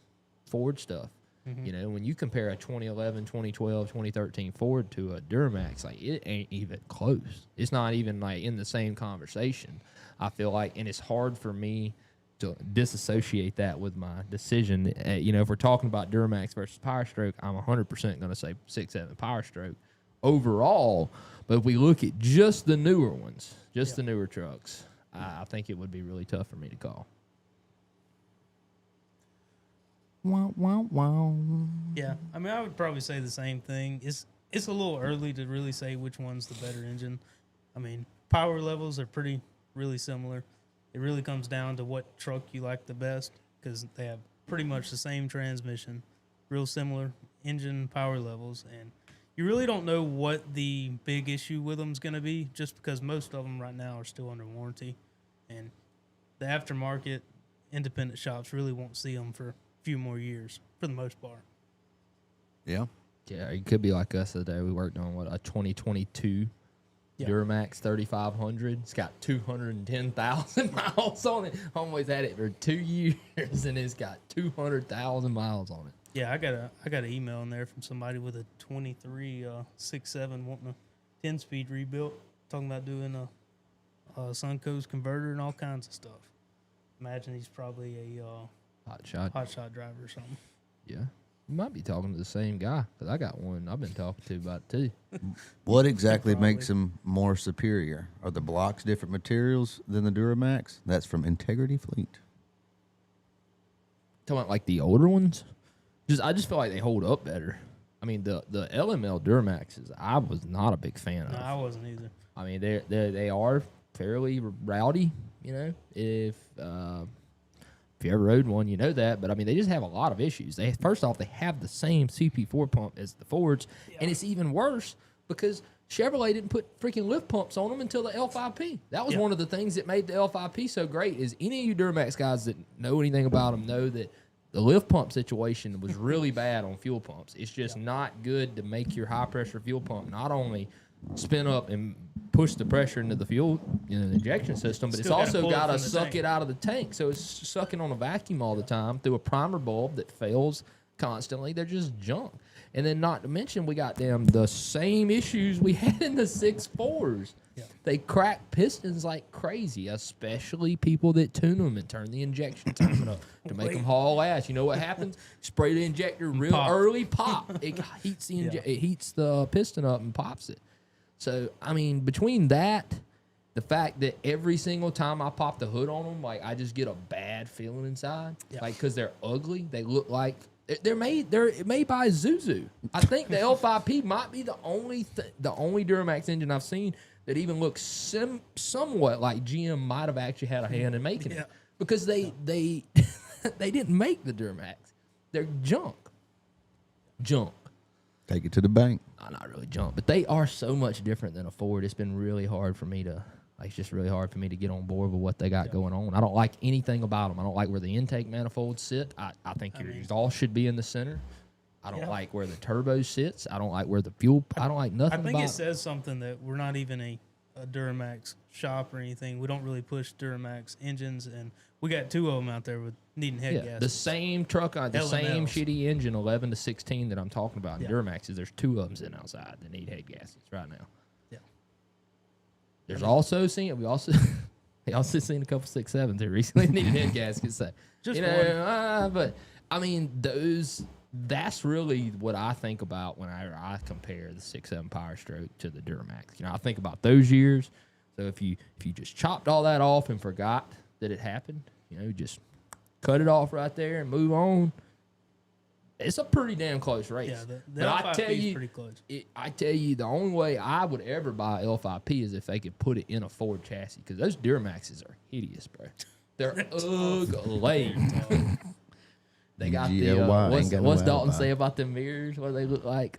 Speaker 2: Ford stuff.
Speaker 3: Mm-hmm.
Speaker 2: When you compare a 2011, 2012, 2013 Ford to a Duramax, like it ain't even close. It's not even like in the same conversation. I feel like, and it's hard for me to disassociate that with my decision. If we're talking about Duramax versus PowerStroke, I'm 100% going to say 6.7 PowerStroke overall. But if we look at just the newer ones, the newer trucks, I think it would be really tough for me to call.
Speaker 1: Wow, wow, wow.
Speaker 3: Yeah, I mean, I would probably say the same thing. It's a little early to really say which one's the better engine. I mean, power levels are really similar. It really comes down to what truck you like the best because they have pretty much the same transmission, real similar engine power levels, and you really don't know what the big issue with them is going to be, just because most of them right now are still under warranty, and the aftermarket independent shops really won't see them for a few more years for the most part.
Speaker 1: Yeah.
Speaker 2: Yeah, it could be like us the day we worked on a 2022 Duramax 3500. It's got 210,000 miles on it. Almost had it for 2 years, and it's got 200,000 miles on it.
Speaker 3: Yeah, I got an email in there from somebody with a 23 67 wanting a 10-speed rebuilt, talking about doing a Suncoast converter and all kinds of stuff. Imagine he's probably a
Speaker 2: Hot shot
Speaker 3: driver or something.
Speaker 2: Yeah. You might be talking to the same guy, because I got one I've been talking to about it too.
Speaker 1: What exactly
Speaker 3: Probably.
Speaker 1: makes them more superior? Are the blocks different materials than the Duramax? That's from Integrity Fleet.
Speaker 2: Talking about like the older ones, I just feel like they hold up better. I mean, the LML Duramaxes, I was not a big fan of.
Speaker 3: No, I wasn't either.
Speaker 2: I mean, they are fairly rowdy, you know. If you ever rode one, you know that. But I mean, they just have a lot of issues. First off, they have the same CP4 pump as the Fords, and it's even worse because Chevrolet didn't put freaking lift pumps on them until the L5P. That was one of the things that made the L5P so great. Is any of you Duramax guys that know anything about them know that the lift pump situation was really bad on fuel pumps. It's just not good to make your high pressure fuel pump not only spin up and push the pressure into the fuel, the injection system, but it's also got to suck it out of the tank. So it's sucking on a vacuum all the time through a primer bulb that fails constantly. They're just junk. And then not to mention, we got the same issues we had in the 6.4s.
Speaker 3: Yeah.
Speaker 2: They crack pistons like crazy, especially people that tune them and turn the injection timing up to make them haul ass. You know what happens? Spray the injector real early, pop. It heats it heats the piston up and pops it. So, I mean, between that, the fact that every single time I pop the hood on them, like, I just get a bad feeling inside. Yeah. Like, because they're ugly. They look like they're made by Zuzu. I think the L5P might be the only Duramax engine I've seen that even looks somewhat like GM might have actually had a hand in making it. Because they they didn't make the Duramax. They're junk.
Speaker 1: Take it to the bank.
Speaker 2: Not really junk, but they are so much different than a Ford. It's been really hard for me to, it's just really hard for me to get on board with what they got going on. I don't like anything about them. I don't like where the intake manifolds sit. I think your exhaust should be in the center. I don't like where the turbo sits. I don't like where the fuel, I don't like nothing about it.
Speaker 3: I think it says something that we're not even a Duramax shop or anything. We don't really push Duramax engines, and we got two of them out there with needing head gaskets.
Speaker 2: The same truck, the same shitty engine, 11 to 16 that I'm talking about in Duramaxes. There's two of them sitting outside that need head gaskets right now. Yeah. There's also seen we also seen a couple 6.7s that recently needed head gaskets. So,
Speaker 3: just one.
Speaker 2: But I mean that's really what I think about when I compare the 6.7 PowerStroke to the Duramax. I think about those years. So if you just chopped all that off and forgot that it happened, just cut it off right there and move on. It's a pretty damn close race.
Speaker 3: Yeah, the L5P is pretty close.
Speaker 2: I tell you, the only way I would ever buy L5P is if they could put it in a Ford chassis, because those Duramaxes are hideous, bro. They're ugly. They got what's Dalton say about them mirrors? What do they look like?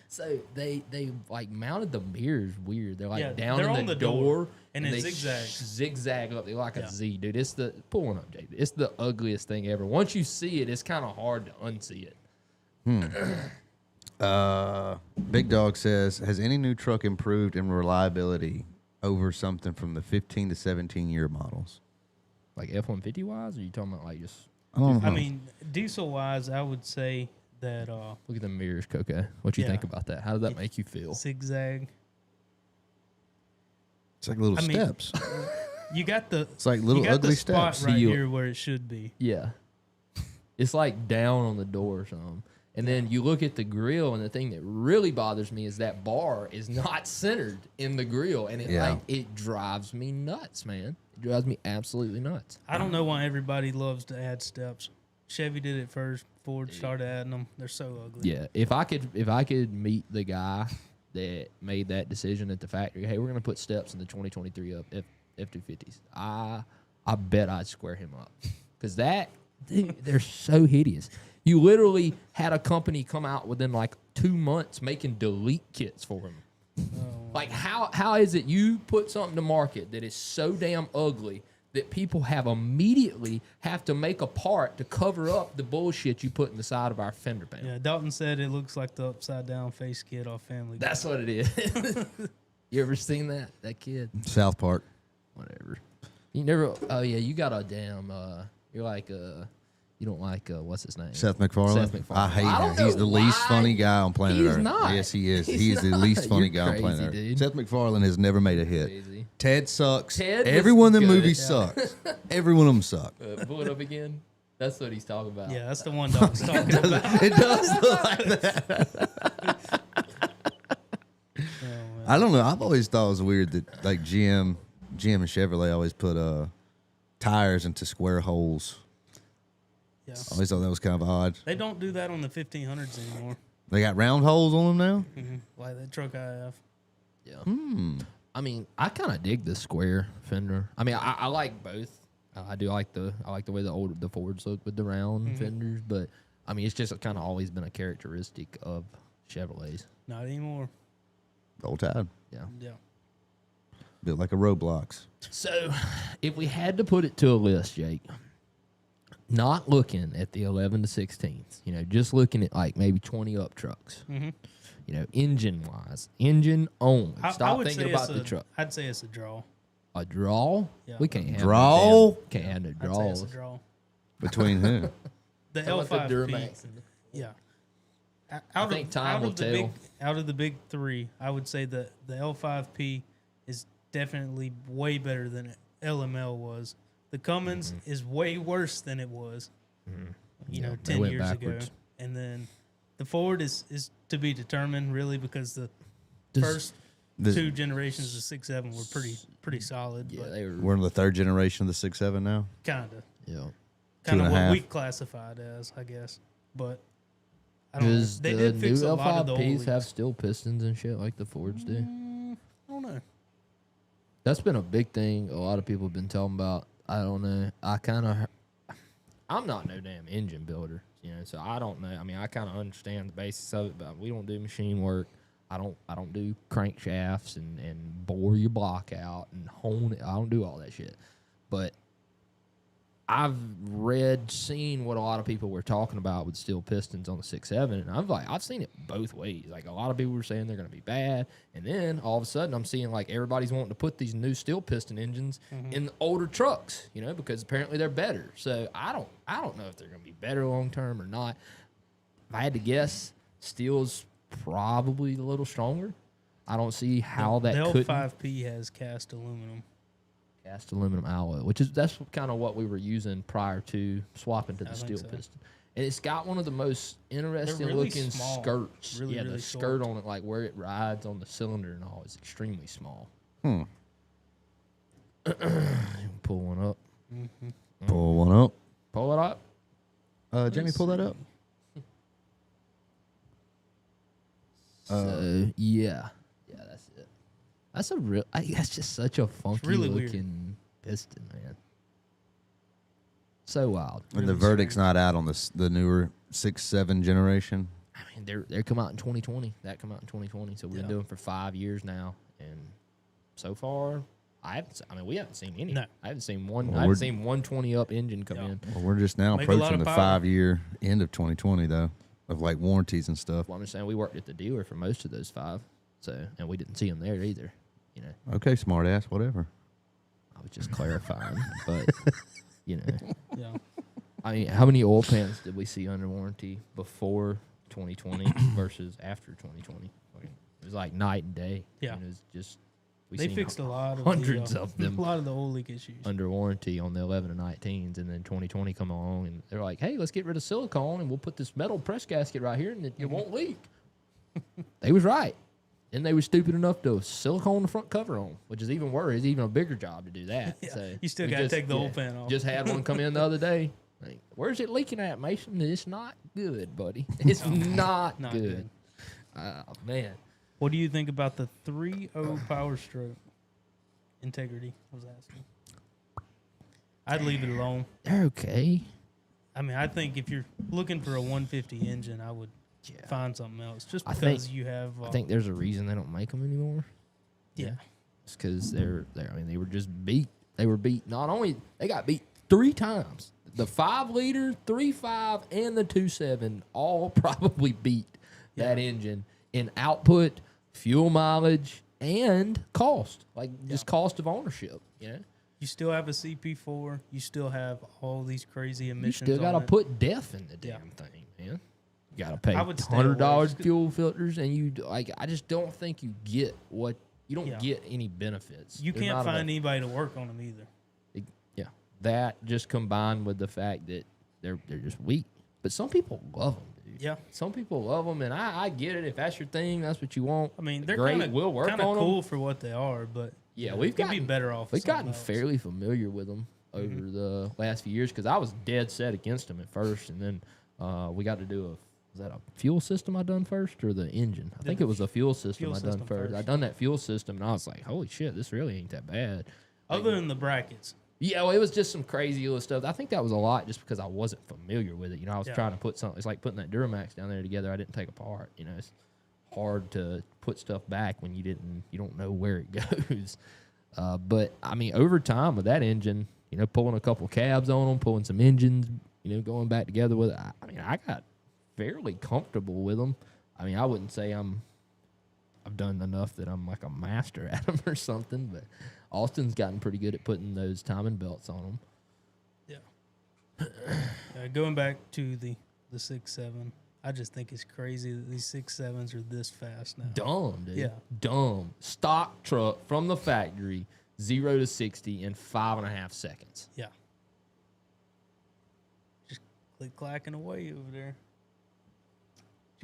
Speaker 2: So they like mounted the mirrors weird. They're like down in the door
Speaker 3: and
Speaker 2: they zigzag up. They're like a Z, dude. It's pull one up, Jay. It's the ugliest thing ever. Once you see it, it's kind of hard to unsee
Speaker 1: it. Big Dog says, has any new truck improved in reliability over something from the 15 to 17 year models?
Speaker 2: Like F-150 wise, or are you talking about like just?
Speaker 3: I mean, diesel wise, I would say that.
Speaker 2: Look at the mirrors, Coco. What you think about that? How does that make you feel?
Speaker 3: Zigzag.
Speaker 1: It's like little steps.
Speaker 3: You got the.
Speaker 1: It's like little ugly
Speaker 3: spot
Speaker 1: steps
Speaker 3: right here where it should be.
Speaker 2: Yeah, it's like down on the door or something. And then you look at the grill, and the thing that really bothers me is that bar is not centered in the grill, and it drives me nuts, man. It drives me absolutely nuts.
Speaker 3: I don't know why everybody loves to add steps. Chevy did it first. Ford started adding them. They're so ugly.
Speaker 2: Yeah, if I could meet the guy that made that decision at the factory, hey, we're gonna put steps in the 2023 F250s. I bet I'd square him up, because that Dude, they're so hideous. You literally had a company come out within like 2 months making delete kits for them. Like, how is it you put something to market that is so damn ugly that people immediately have to make a part to cover up the bullshit you put in the side of our fender panel?
Speaker 3: Yeah, Dalton said it looks like the upside down face kid off Family Guy.
Speaker 2: That's what it is. You ever seen that kid?
Speaker 1: South Park.
Speaker 2: Whatever. You never. Oh yeah, you got a damn. You're like you don't like what's his name?
Speaker 1: Seth MacFarlane.
Speaker 2: Seth MacFarlane.
Speaker 1: I hate
Speaker 2: I
Speaker 1: him.
Speaker 2: don't
Speaker 1: He's the
Speaker 2: know
Speaker 1: least
Speaker 2: why.
Speaker 1: funny guy on planet
Speaker 2: He's
Speaker 1: Earth.
Speaker 2: not.
Speaker 1: Yes, he is.
Speaker 2: He's
Speaker 1: He is the
Speaker 2: not.
Speaker 1: least funny
Speaker 2: You're
Speaker 1: guy on planet
Speaker 2: crazy,
Speaker 1: Earth.
Speaker 2: dude.
Speaker 1: Seth MacFarlane has never made a hit.
Speaker 2: Crazy.
Speaker 1: Ted sucks.
Speaker 2: Ted was
Speaker 1: Everyone in the
Speaker 2: good.
Speaker 1: movie
Speaker 2: Yeah.
Speaker 1: sucks. Every one of them suck.
Speaker 2: Pull it up again. That's what he's talking about.
Speaker 3: Yeah, that's the one Dalton's talking about.
Speaker 1: It does look like that.
Speaker 3: Oh, man.
Speaker 1: I don't know. I've always thought it was weird that like GM and Chevrolet always put tires into square holes.
Speaker 3: Yeah.
Speaker 1: I always thought that was kind of odd.
Speaker 3: They don't do that on the 1500s anymore.
Speaker 1: They got round holes on them now.
Speaker 3: Like that truck I have.
Speaker 2: Yeah. I mean, I kind of dig the square fender. I mean, I like both. I do like the way the Fords look with the round fenders, but I mean, it's just kind of always been a characteristic of Chevrolets.
Speaker 3: Not anymore.
Speaker 1: Old time.
Speaker 2: Yeah.
Speaker 3: Yeah.
Speaker 1: Built like a Roblox.
Speaker 2: So, if we had to put it to a list, Jake, not looking at the 11 to 16s, just looking at like maybe 20 up trucks, engine wise, engine only.
Speaker 3: I
Speaker 2: Stop
Speaker 3: would
Speaker 2: thinking
Speaker 3: say
Speaker 2: about
Speaker 3: it's
Speaker 2: the truck.
Speaker 3: I'd say it's a draw.
Speaker 2: A draw?
Speaker 3: Yeah.
Speaker 2: We can't have
Speaker 1: Draw?
Speaker 2: no damn- Can't have no
Speaker 3: I'd say
Speaker 2: draws.
Speaker 3: it's a draw.
Speaker 1: Between who?
Speaker 3: The
Speaker 2: How about the
Speaker 3: L5P.
Speaker 2: Duramax and the-
Speaker 3: Yeah.
Speaker 2: think time will tell.
Speaker 3: Out of the big three, I would say that the L5P is definitely way better than LML was. The Cummins is way worse than it was,
Speaker 2: Yeah, they
Speaker 3: 10
Speaker 2: went
Speaker 3: years
Speaker 2: backwards.
Speaker 3: ago. And then the Ford is to be determined, really, because the first
Speaker 1: This-
Speaker 3: two generations of 6.7 were pretty solid.
Speaker 2: Yeah,
Speaker 3: but
Speaker 2: they were.
Speaker 1: We're in the third generation of the 6.7 now.
Speaker 3: kind of.
Speaker 2: Yeah.
Speaker 3: Kind of
Speaker 1: 2.5.
Speaker 3: what we classified as, I guess. But I don't know.
Speaker 2: Does
Speaker 3: They
Speaker 2: the
Speaker 3: did
Speaker 2: new
Speaker 3: fix a lot of the old
Speaker 2: L5Ps have
Speaker 3: leaks.
Speaker 2: steel pistons and shit like the Fords do?
Speaker 3: I don't know.
Speaker 2: That's been a big thing a lot of people have been talking about. I don't know. I'm not no damn engine builder, so I don't know. I mean, I kind of understand the basics of it, but we don't do machine work. I don't do crankshafts and bore your block out and hone it. I don't do all that shit. But I've seen what a lot of people were talking about with steel pistons on the 6.7, and I've seen it both ways. Like, a lot of people were saying they're going to be bad, and then all of a sudden I'm seeing like everybody's wanting to put these new steel piston engines in the older trucks, because apparently they're better. So I don't know if they're going to be better long term or not. If I had to guess, steel's probably a little stronger. I don't see how that
Speaker 3: the
Speaker 2: couldn't.
Speaker 3: L5P has cast aluminum.
Speaker 2: Cast aluminum alloy, that's kind of what we were using prior to swapping to the
Speaker 3: I
Speaker 2: steel
Speaker 3: think so.
Speaker 2: piston. And it's got one of the most interesting
Speaker 3: really
Speaker 2: looking
Speaker 3: small.
Speaker 2: skirts.
Speaker 3: Really,
Speaker 2: yeah, the
Speaker 3: really
Speaker 2: skirt
Speaker 3: short.
Speaker 2: on it, like where it rides on the cylinder and all, is extremely small. Pull one up.
Speaker 1: Pull one up.
Speaker 2: Pull it up.
Speaker 1: Jamie, pull that up.
Speaker 2: So yeah, that's it. That's a real. That's just such a funky
Speaker 3: really weird.
Speaker 2: looking piston, man. So wild.
Speaker 1: And the verdict's not out on the newer 6.7 generation.
Speaker 2: I mean, they come out in 2020. That come out in 2020. So we've been doing it for 5 years now, and so far, we haven't seen any.
Speaker 3: No.
Speaker 2: I haven't seen one.
Speaker 1: Well,
Speaker 2: I haven't seen 120 up engine come in.
Speaker 1: Well, we're just now
Speaker 3: Make a lot
Speaker 1: approaching
Speaker 3: of
Speaker 1: the
Speaker 3: power.
Speaker 1: 5-year end of 2020, though, of like warranties and stuff.
Speaker 2: Well, I'm just saying we worked at the dealer for most of those 5, and we didn't see them there either.
Speaker 1: Okay, smart ass, whatever.
Speaker 2: I was just clarifying, but
Speaker 3: Yeah.
Speaker 2: I mean, how many oil pans did we see under warranty before 2020 versus after 2020? It was like night and day.
Speaker 3: Yeah.
Speaker 2: It was just
Speaker 3: They
Speaker 2: seen
Speaker 3: fixed a lot of
Speaker 2: hundreds
Speaker 3: the,
Speaker 2: of them
Speaker 3: a lot of the old leak issues.
Speaker 2: under warranty on the 11 and 19s, and then 2020 come along and they're like, hey, let's get rid of silicone and we'll put this metal press gasket right here and it won't leak. They was right. And they were stupid enough to silicone the front cover on, which is even worse. It's even a bigger job to do that.
Speaker 3: Yeah,
Speaker 2: So
Speaker 3: you still
Speaker 2: we
Speaker 3: got to
Speaker 2: just-
Speaker 3: take the old pan off.
Speaker 2: Just had one come in the other day. Like, where's it leaking at, Mason? It's not good, buddy. It's not,
Speaker 3: Not
Speaker 2: good. Oh, man.
Speaker 3: What do you think about the 3.0 PowerStroke integrity? I was asking. I'd leave it alone.
Speaker 2: They're okay.
Speaker 3: I mean, I think if you're looking for a 150 engine, I would find something else. Just
Speaker 2: I
Speaker 3: because
Speaker 2: think-
Speaker 3: you have.
Speaker 2: I think there's a reason they don't make them anymore.
Speaker 3: Yeah.
Speaker 2: It's because they're. I mean, they were just beat. They were beat. Not only they got beat 3 times. The 5 liter, 3.5, and the 2.7 all probably beat that engine in output, fuel mileage, and cost. Like just cost of ownership. You know,
Speaker 3: You still have a CP4. You still have all these crazy emissions.
Speaker 2: you still got to
Speaker 3: on it.
Speaker 2: put DEF in the
Speaker 3: Yeah.
Speaker 2: damn thing, man. You got to pay
Speaker 3: I would stay away.
Speaker 2: $100
Speaker 3: Just-
Speaker 2: fuel filters, and you like. I just don't think you get what you don't
Speaker 3: Yeah.
Speaker 2: get any benefits.
Speaker 3: You
Speaker 2: There's
Speaker 3: can't
Speaker 2: not
Speaker 3: find
Speaker 2: enough-
Speaker 3: anybody to work on them either.
Speaker 2: Yeah, that just combined with the fact that they're just weak. But some people love them, dude.
Speaker 3: Yeah.
Speaker 2: Some people love them, and I get it. If that's your thing, that's what you want.
Speaker 3: I mean, they're
Speaker 2: great.
Speaker 3: kind
Speaker 2: We'll work
Speaker 3: of
Speaker 2: on
Speaker 3: cool
Speaker 2: them.
Speaker 3: for what they are, but
Speaker 2: Yeah,
Speaker 3: you know,
Speaker 2: we've
Speaker 3: you'd be
Speaker 2: gotten
Speaker 3: better off.
Speaker 2: We've
Speaker 3: with something
Speaker 2: gotten
Speaker 3: else.
Speaker 2: fairly familiar with them over the last few years because I was dead set against them at first, and then we got to do was that a fuel system I done first or the engine? I think it was a fuel system I done
Speaker 3: system
Speaker 2: first. I
Speaker 3: first.
Speaker 2: done that fuel system, and I was like, holy shit, this really ain't that bad.
Speaker 3: Other than the brackets.
Speaker 2: Yeah, well, it was just some crazy little stuff. I think that was a lot just because I wasn't familiar with it. You know, I was
Speaker 3: Yeah.
Speaker 2: trying to put something. It's like putting that Duramax down there together. I didn't take apart. You know, it's hard to put stuff back when you don't know where it goes. But I mean, over time with that engine, you know, pulling a couple cabs on them, pulling some engines, you know, going back together with it. I mean, I got fairly comfortable with them. I mean, I wouldn't say I've done enough that I'm like a master at them or something, but Austin's gotten pretty good at putting those timing belts on them.
Speaker 3: Going back to the 6.7, I just think it's crazy that these 6.7s are this fast now.
Speaker 2: Dumb, dude.
Speaker 3: Yeah.
Speaker 2: Dumb. Stock truck from the factory, 0 to 60 in 5.5 seconds.
Speaker 3: Yeah. Just click clacking away over there.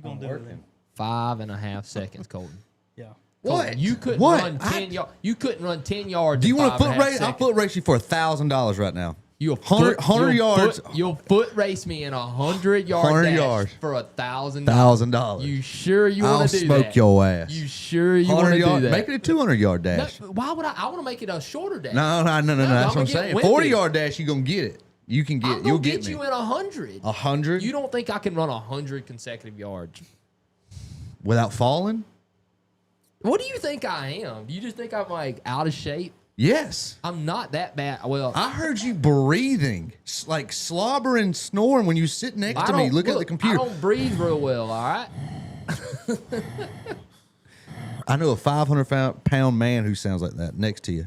Speaker 3: What you gonna do with it?
Speaker 2: 5.5 seconds, Colton.
Speaker 3: Yeah.
Speaker 2: Colton, you couldn't
Speaker 1: What?
Speaker 2: run 10 yards. You couldn't run 10 yards.
Speaker 1: Do you
Speaker 2: want to
Speaker 1: foot race? I'll foot race you for $1,000 right now.
Speaker 2: You'll
Speaker 1: 100 yards.
Speaker 2: You'll foot race me in 100 yard
Speaker 1: 100
Speaker 2: dash
Speaker 1: yards.
Speaker 2: for $1,000.
Speaker 1: $1,000.
Speaker 2: You sure you
Speaker 1: I'll
Speaker 2: want to do
Speaker 1: smoke
Speaker 2: that?
Speaker 1: your ass.
Speaker 2: You sure you want
Speaker 1: 100
Speaker 2: to do
Speaker 1: yard.
Speaker 2: that?
Speaker 1: Make it a 200-yard
Speaker 2: No,
Speaker 1: dash.
Speaker 2: why would I? I want to make it a shorter dash.
Speaker 1: No. That's
Speaker 2: I'm
Speaker 1: what I'm
Speaker 2: gonna
Speaker 1: saying.
Speaker 2: get
Speaker 1: 40-yard dash, you gonna get it. You can get.
Speaker 2: I'm
Speaker 1: You'll
Speaker 2: gonna
Speaker 1: get
Speaker 2: get
Speaker 1: me.
Speaker 2: you in 100.
Speaker 1: 100
Speaker 2: You don't think I can run 100 consecutive yards?
Speaker 1: without falling?
Speaker 2: What do you think I am? Do you just think I'm like out of shape?
Speaker 1: Yes.
Speaker 2: I'm not that bad. Well,
Speaker 1: I heard you breathing, like slobbering, snoring when you sit next to me. Look at the computer.
Speaker 2: I don't breathe real well. All right.
Speaker 1: I know a 500-pound man who sounds like that next to you.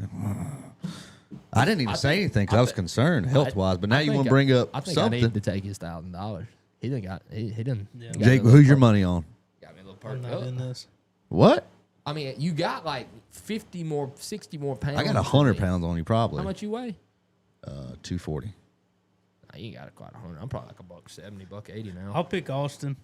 Speaker 1: I didn't even say anything because I was concerned health-wise, but now you want to bring up
Speaker 2: I think
Speaker 1: something.
Speaker 2: I need to take his $1,000. He didn't got. He didn't.
Speaker 3: Yeah.
Speaker 2: he got
Speaker 1: Jake,
Speaker 2: me a little
Speaker 1: who's your
Speaker 2: perk-
Speaker 1: money on?
Speaker 2: Got me a little
Speaker 3: I'm
Speaker 2: perk
Speaker 3: not
Speaker 2: up.
Speaker 3: in this.
Speaker 1: What?
Speaker 2: I mean, you got like 50 more, 60 more pounds.
Speaker 1: I got
Speaker 2: than
Speaker 1: 100
Speaker 2: me.
Speaker 1: pounds on you, probably.
Speaker 2: How much you weigh?
Speaker 1: 240.
Speaker 2: Nah, you ain't got quite 100. I'm probably like $170, $180 now.
Speaker 3: I'll pick Austin.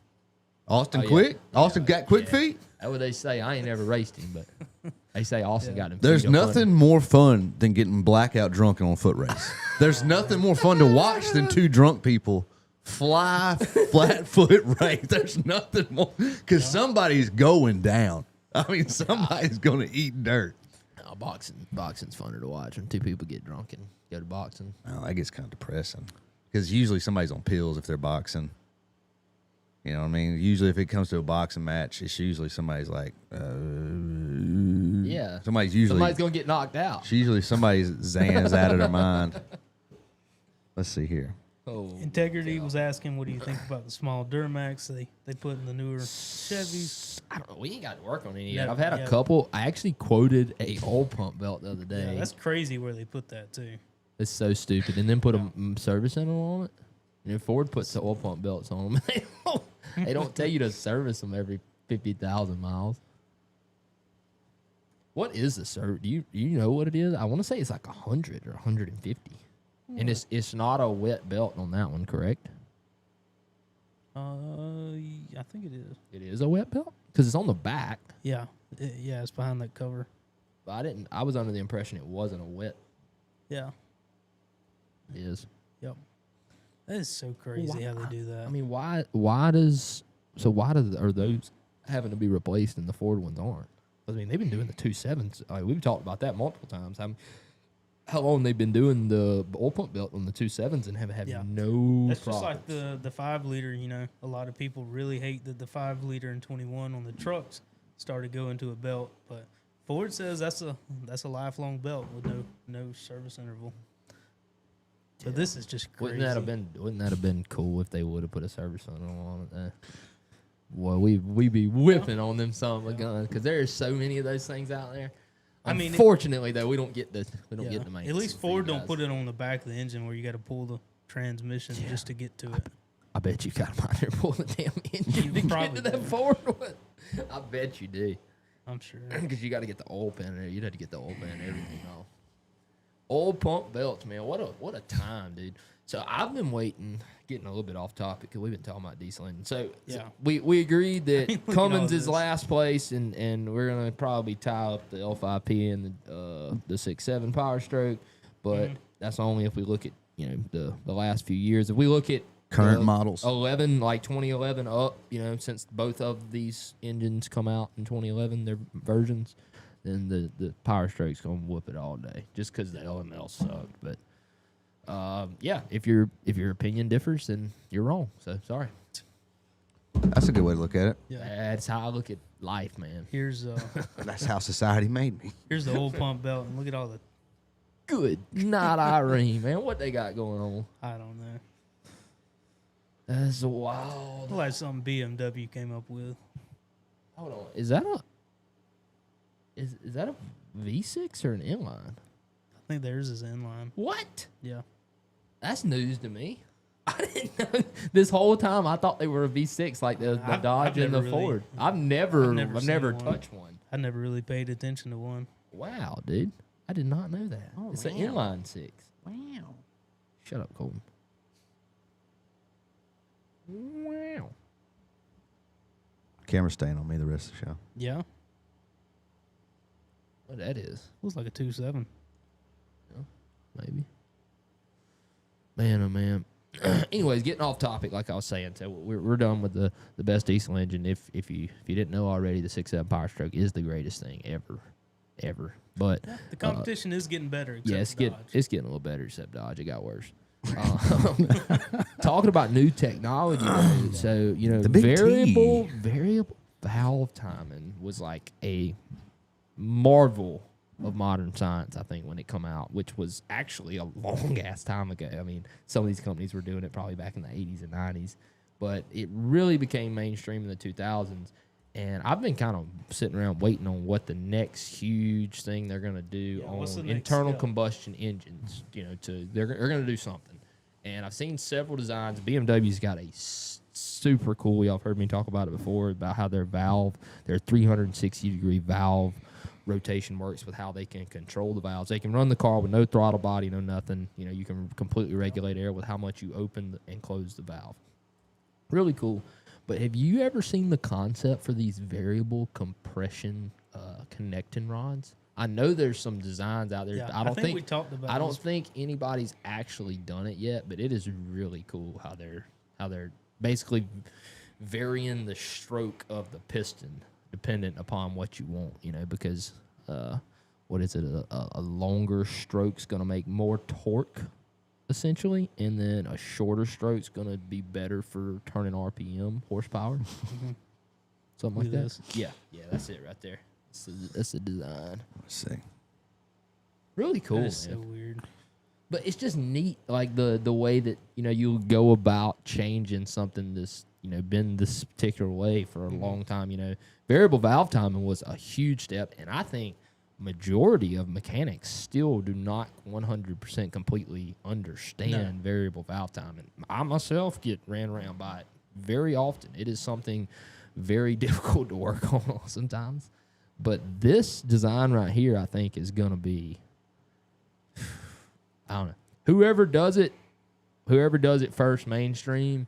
Speaker 1: Austin
Speaker 2: Oh, yeah.
Speaker 1: quick? Austin got quick
Speaker 2: Yeah.
Speaker 1: feet?
Speaker 2: That's what they say. I ain't never raced him, but they say Austin got him.
Speaker 1: There's
Speaker 2: feet up
Speaker 1: nothing
Speaker 2: under.
Speaker 1: more fun than getting blackout drunk on a foot race. There's nothing more fun to watch than two drunk people fly flat foot race. There's nothing more because somebody's going down. I mean, somebody's going to eat dirt.
Speaker 2: Oh, boxing's funner to watch when two people get drunk and go to boxing.
Speaker 1: Oh, that gets kind of depressing because usually somebody's on pills if they're boxing. You know what I mean? Usually if it comes to a boxing match, it's usually somebody's like,
Speaker 2: Yeah.
Speaker 1: Somebody's
Speaker 2: gonna get knocked out.
Speaker 1: It's usually somebody's Zan's out of their mind. Let's see here.
Speaker 2: Oh,
Speaker 3: Integrity was asking, what do you think about the small Duramax they put in the newer Chevys?
Speaker 2: I don't know. We ain't got to work on any yet.
Speaker 3: No,
Speaker 2: I've had a
Speaker 3: yeah.
Speaker 2: couple. I actually quoted a oil pump belt the other day.
Speaker 3: Yeah, that's crazy where they put that too.
Speaker 2: It's so stupid. And then put a service center on it. You know, Ford puts the oil pump belts on them. They don't tell you to service them every 50,000 miles. What is the service? Do you know what it is? I want to say it's like 100 or 150. And it's not a wet belt on that one, correct?
Speaker 3: I think it is.
Speaker 2: It is a wet belt because it's on the back.
Speaker 3: Yeah, it's behind that cover.
Speaker 2: But I was under the impression it wasn't a wet.
Speaker 3: Yeah,
Speaker 2: It is.
Speaker 3: yep. That is so crazy how they do that.
Speaker 2: I mean, why are those having to be replaced and the Ford ones aren't? I mean, they've been doing the 2.7s. We've talked about that multiple times. how long they've been doing the oil pump belt on the 2.7s and have had
Speaker 3: Yeah.
Speaker 2: no
Speaker 3: That's
Speaker 2: problems.
Speaker 3: just like the 5 liter. You know, a lot of people really hate that the 5 liter and 21 on the trucks started going to a belt, but Ford says that's a lifelong belt with no service interval. So this is just crazy.
Speaker 2: Wouldn't that have been cool if they would have put a service on it? Well, we be whipping on them son of a gun because there's so many of those things out there.
Speaker 3: I mean,
Speaker 2: unfortunately though, we don't get the
Speaker 3: Yeah.
Speaker 2: maintenance.
Speaker 3: At least Ford
Speaker 2: for you
Speaker 3: don't
Speaker 2: guys.
Speaker 3: put it on the back of the engine where you got to pull the transmission just to get to it.
Speaker 2: I bet you got them out there pulling the damn engine to get
Speaker 3: probably
Speaker 2: to that
Speaker 3: do.
Speaker 2: Ford one. I bet you do.
Speaker 3: I'm sure.
Speaker 2: Because you got to get the oil pan there. You'd have to get the oil pan and everything off. Oil pump belts, man. What a time, dude. So I've been waiting, getting a little bit off topic because we've been talking about diesel engines. So
Speaker 3: Yeah.
Speaker 2: we agreed that
Speaker 3: Look at
Speaker 2: Cummins
Speaker 3: all
Speaker 2: is
Speaker 3: this.
Speaker 2: last place, and we're gonna probably tie up the L5P and the 6.7 PowerStroke, but that's only if we look at the last few years. If we look at
Speaker 1: Current models.
Speaker 2: 11, like 2011 up, since both of these engines come out in 2011, their versions, then the PowerStroke's gonna whoop it all day, just because the LML sucked. But yeah, if your opinion differs, then you're wrong. So sorry.
Speaker 1: That's a good way to look at it.
Speaker 3: Yeah.
Speaker 2: That's how I look at life, man.
Speaker 3: Here's
Speaker 1: That's how society made me.
Speaker 3: here's the oil pump belt, and look at all the
Speaker 2: Good night, Irene, man. What they got going on?
Speaker 3: I don't know.
Speaker 2: That's wild.
Speaker 3: Look like something BMW came up with.
Speaker 2: Hold on, is that a V6 or an inline?
Speaker 3: I think theirs is inline.
Speaker 2: What?
Speaker 3: Yeah.
Speaker 2: That's news to me. I didn't know this whole time. I thought they were a V6, like the
Speaker 3: I've
Speaker 2: Dodge and the
Speaker 3: never really-
Speaker 2: Ford. I've never
Speaker 3: seen one.
Speaker 2: touched one.
Speaker 3: I never really paid attention to one.
Speaker 2: Wow, dude, I did not know that.
Speaker 1: Oh,
Speaker 2: It's an
Speaker 1: wow.
Speaker 2: inline 6.
Speaker 1: Wow.
Speaker 2: Shut up, Colton. Wow.
Speaker 1: Camera's staying on me the rest of the show.
Speaker 3: Yeah.
Speaker 2: What that is?
Speaker 3: Looks like a 2.7.
Speaker 2: Maybe. Man, oh man. Anyways, getting off topic, like I was saying, so we're done with the best diesel engine. If you didn't know already, the 6.7 PowerStroke is the greatest thing ever. But
Speaker 3: The competition is getting better. Except
Speaker 2: yeah,
Speaker 3: Dodge.
Speaker 2: it's getting a little better, except Dodge. It got worse. Talking about new technology, though, so
Speaker 1: The big
Speaker 2: variable valve timing was like a marvel of modern science, I think, when it come out, which was actually a long ass time ago. I mean, some of these companies were doing it probably back in the 80s and 90s, but it really became mainstream in the 2000s. And I've been kind of sitting around waiting on what the next huge thing they're going to do
Speaker 3: what's the
Speaker 2: on
Speaker 3: next
Speaker 2: internal
Speaker 3: step?
Speaker 2: combustion engines. They're going to do something. And I've seen several designs. BMW's got a super cool. Y'all have heard me talk about it before about how their 360-degree valve rotation works with how they can control the valves. They can run the car with no throttle body, no nothing. You can completely regulate air with how much you open and close the valve. Really cool. But have you ever seen the concept for these variable compression connecting rods? I know there's some designs out there.
Speaker 3: Yeah,
Speaker 2: I don't
Speaker 3: think we talked about.
Speaker 2: I don't
Speaker 3: this.
Speaker 2: think anybody's actually done it yet, but it is really cool how they're basically varying the stroke of the piston dependent upon what you want, because what is it? A longer stroke's going to make more torque, essentially, and then a shorter stroke's going to be better for turning RPM, horsepower, something like
Speaker 3: Look at
Speaker 2: that.
Speaker 3: this.
Speaker 2: Yeah, that's it right there. That's the design.
Speaker 1: Let's see.
Speaker 2: Really cool,
Speaker 3: That is
Speaker 2: man.
Speaker 3: so weird.
Speaker 2: But it's just neat, like the way that you go about changing something this been this particular way for a long time. Variable valve timing was a huge step, and I think majority of mechanics still do not 100% completely understand variable valve timing. I myself get ran around by it very often. It is something very difficult to work on sometimes. But this design right here, I think, is going to be, I don't know. Whoever does it first mainstream,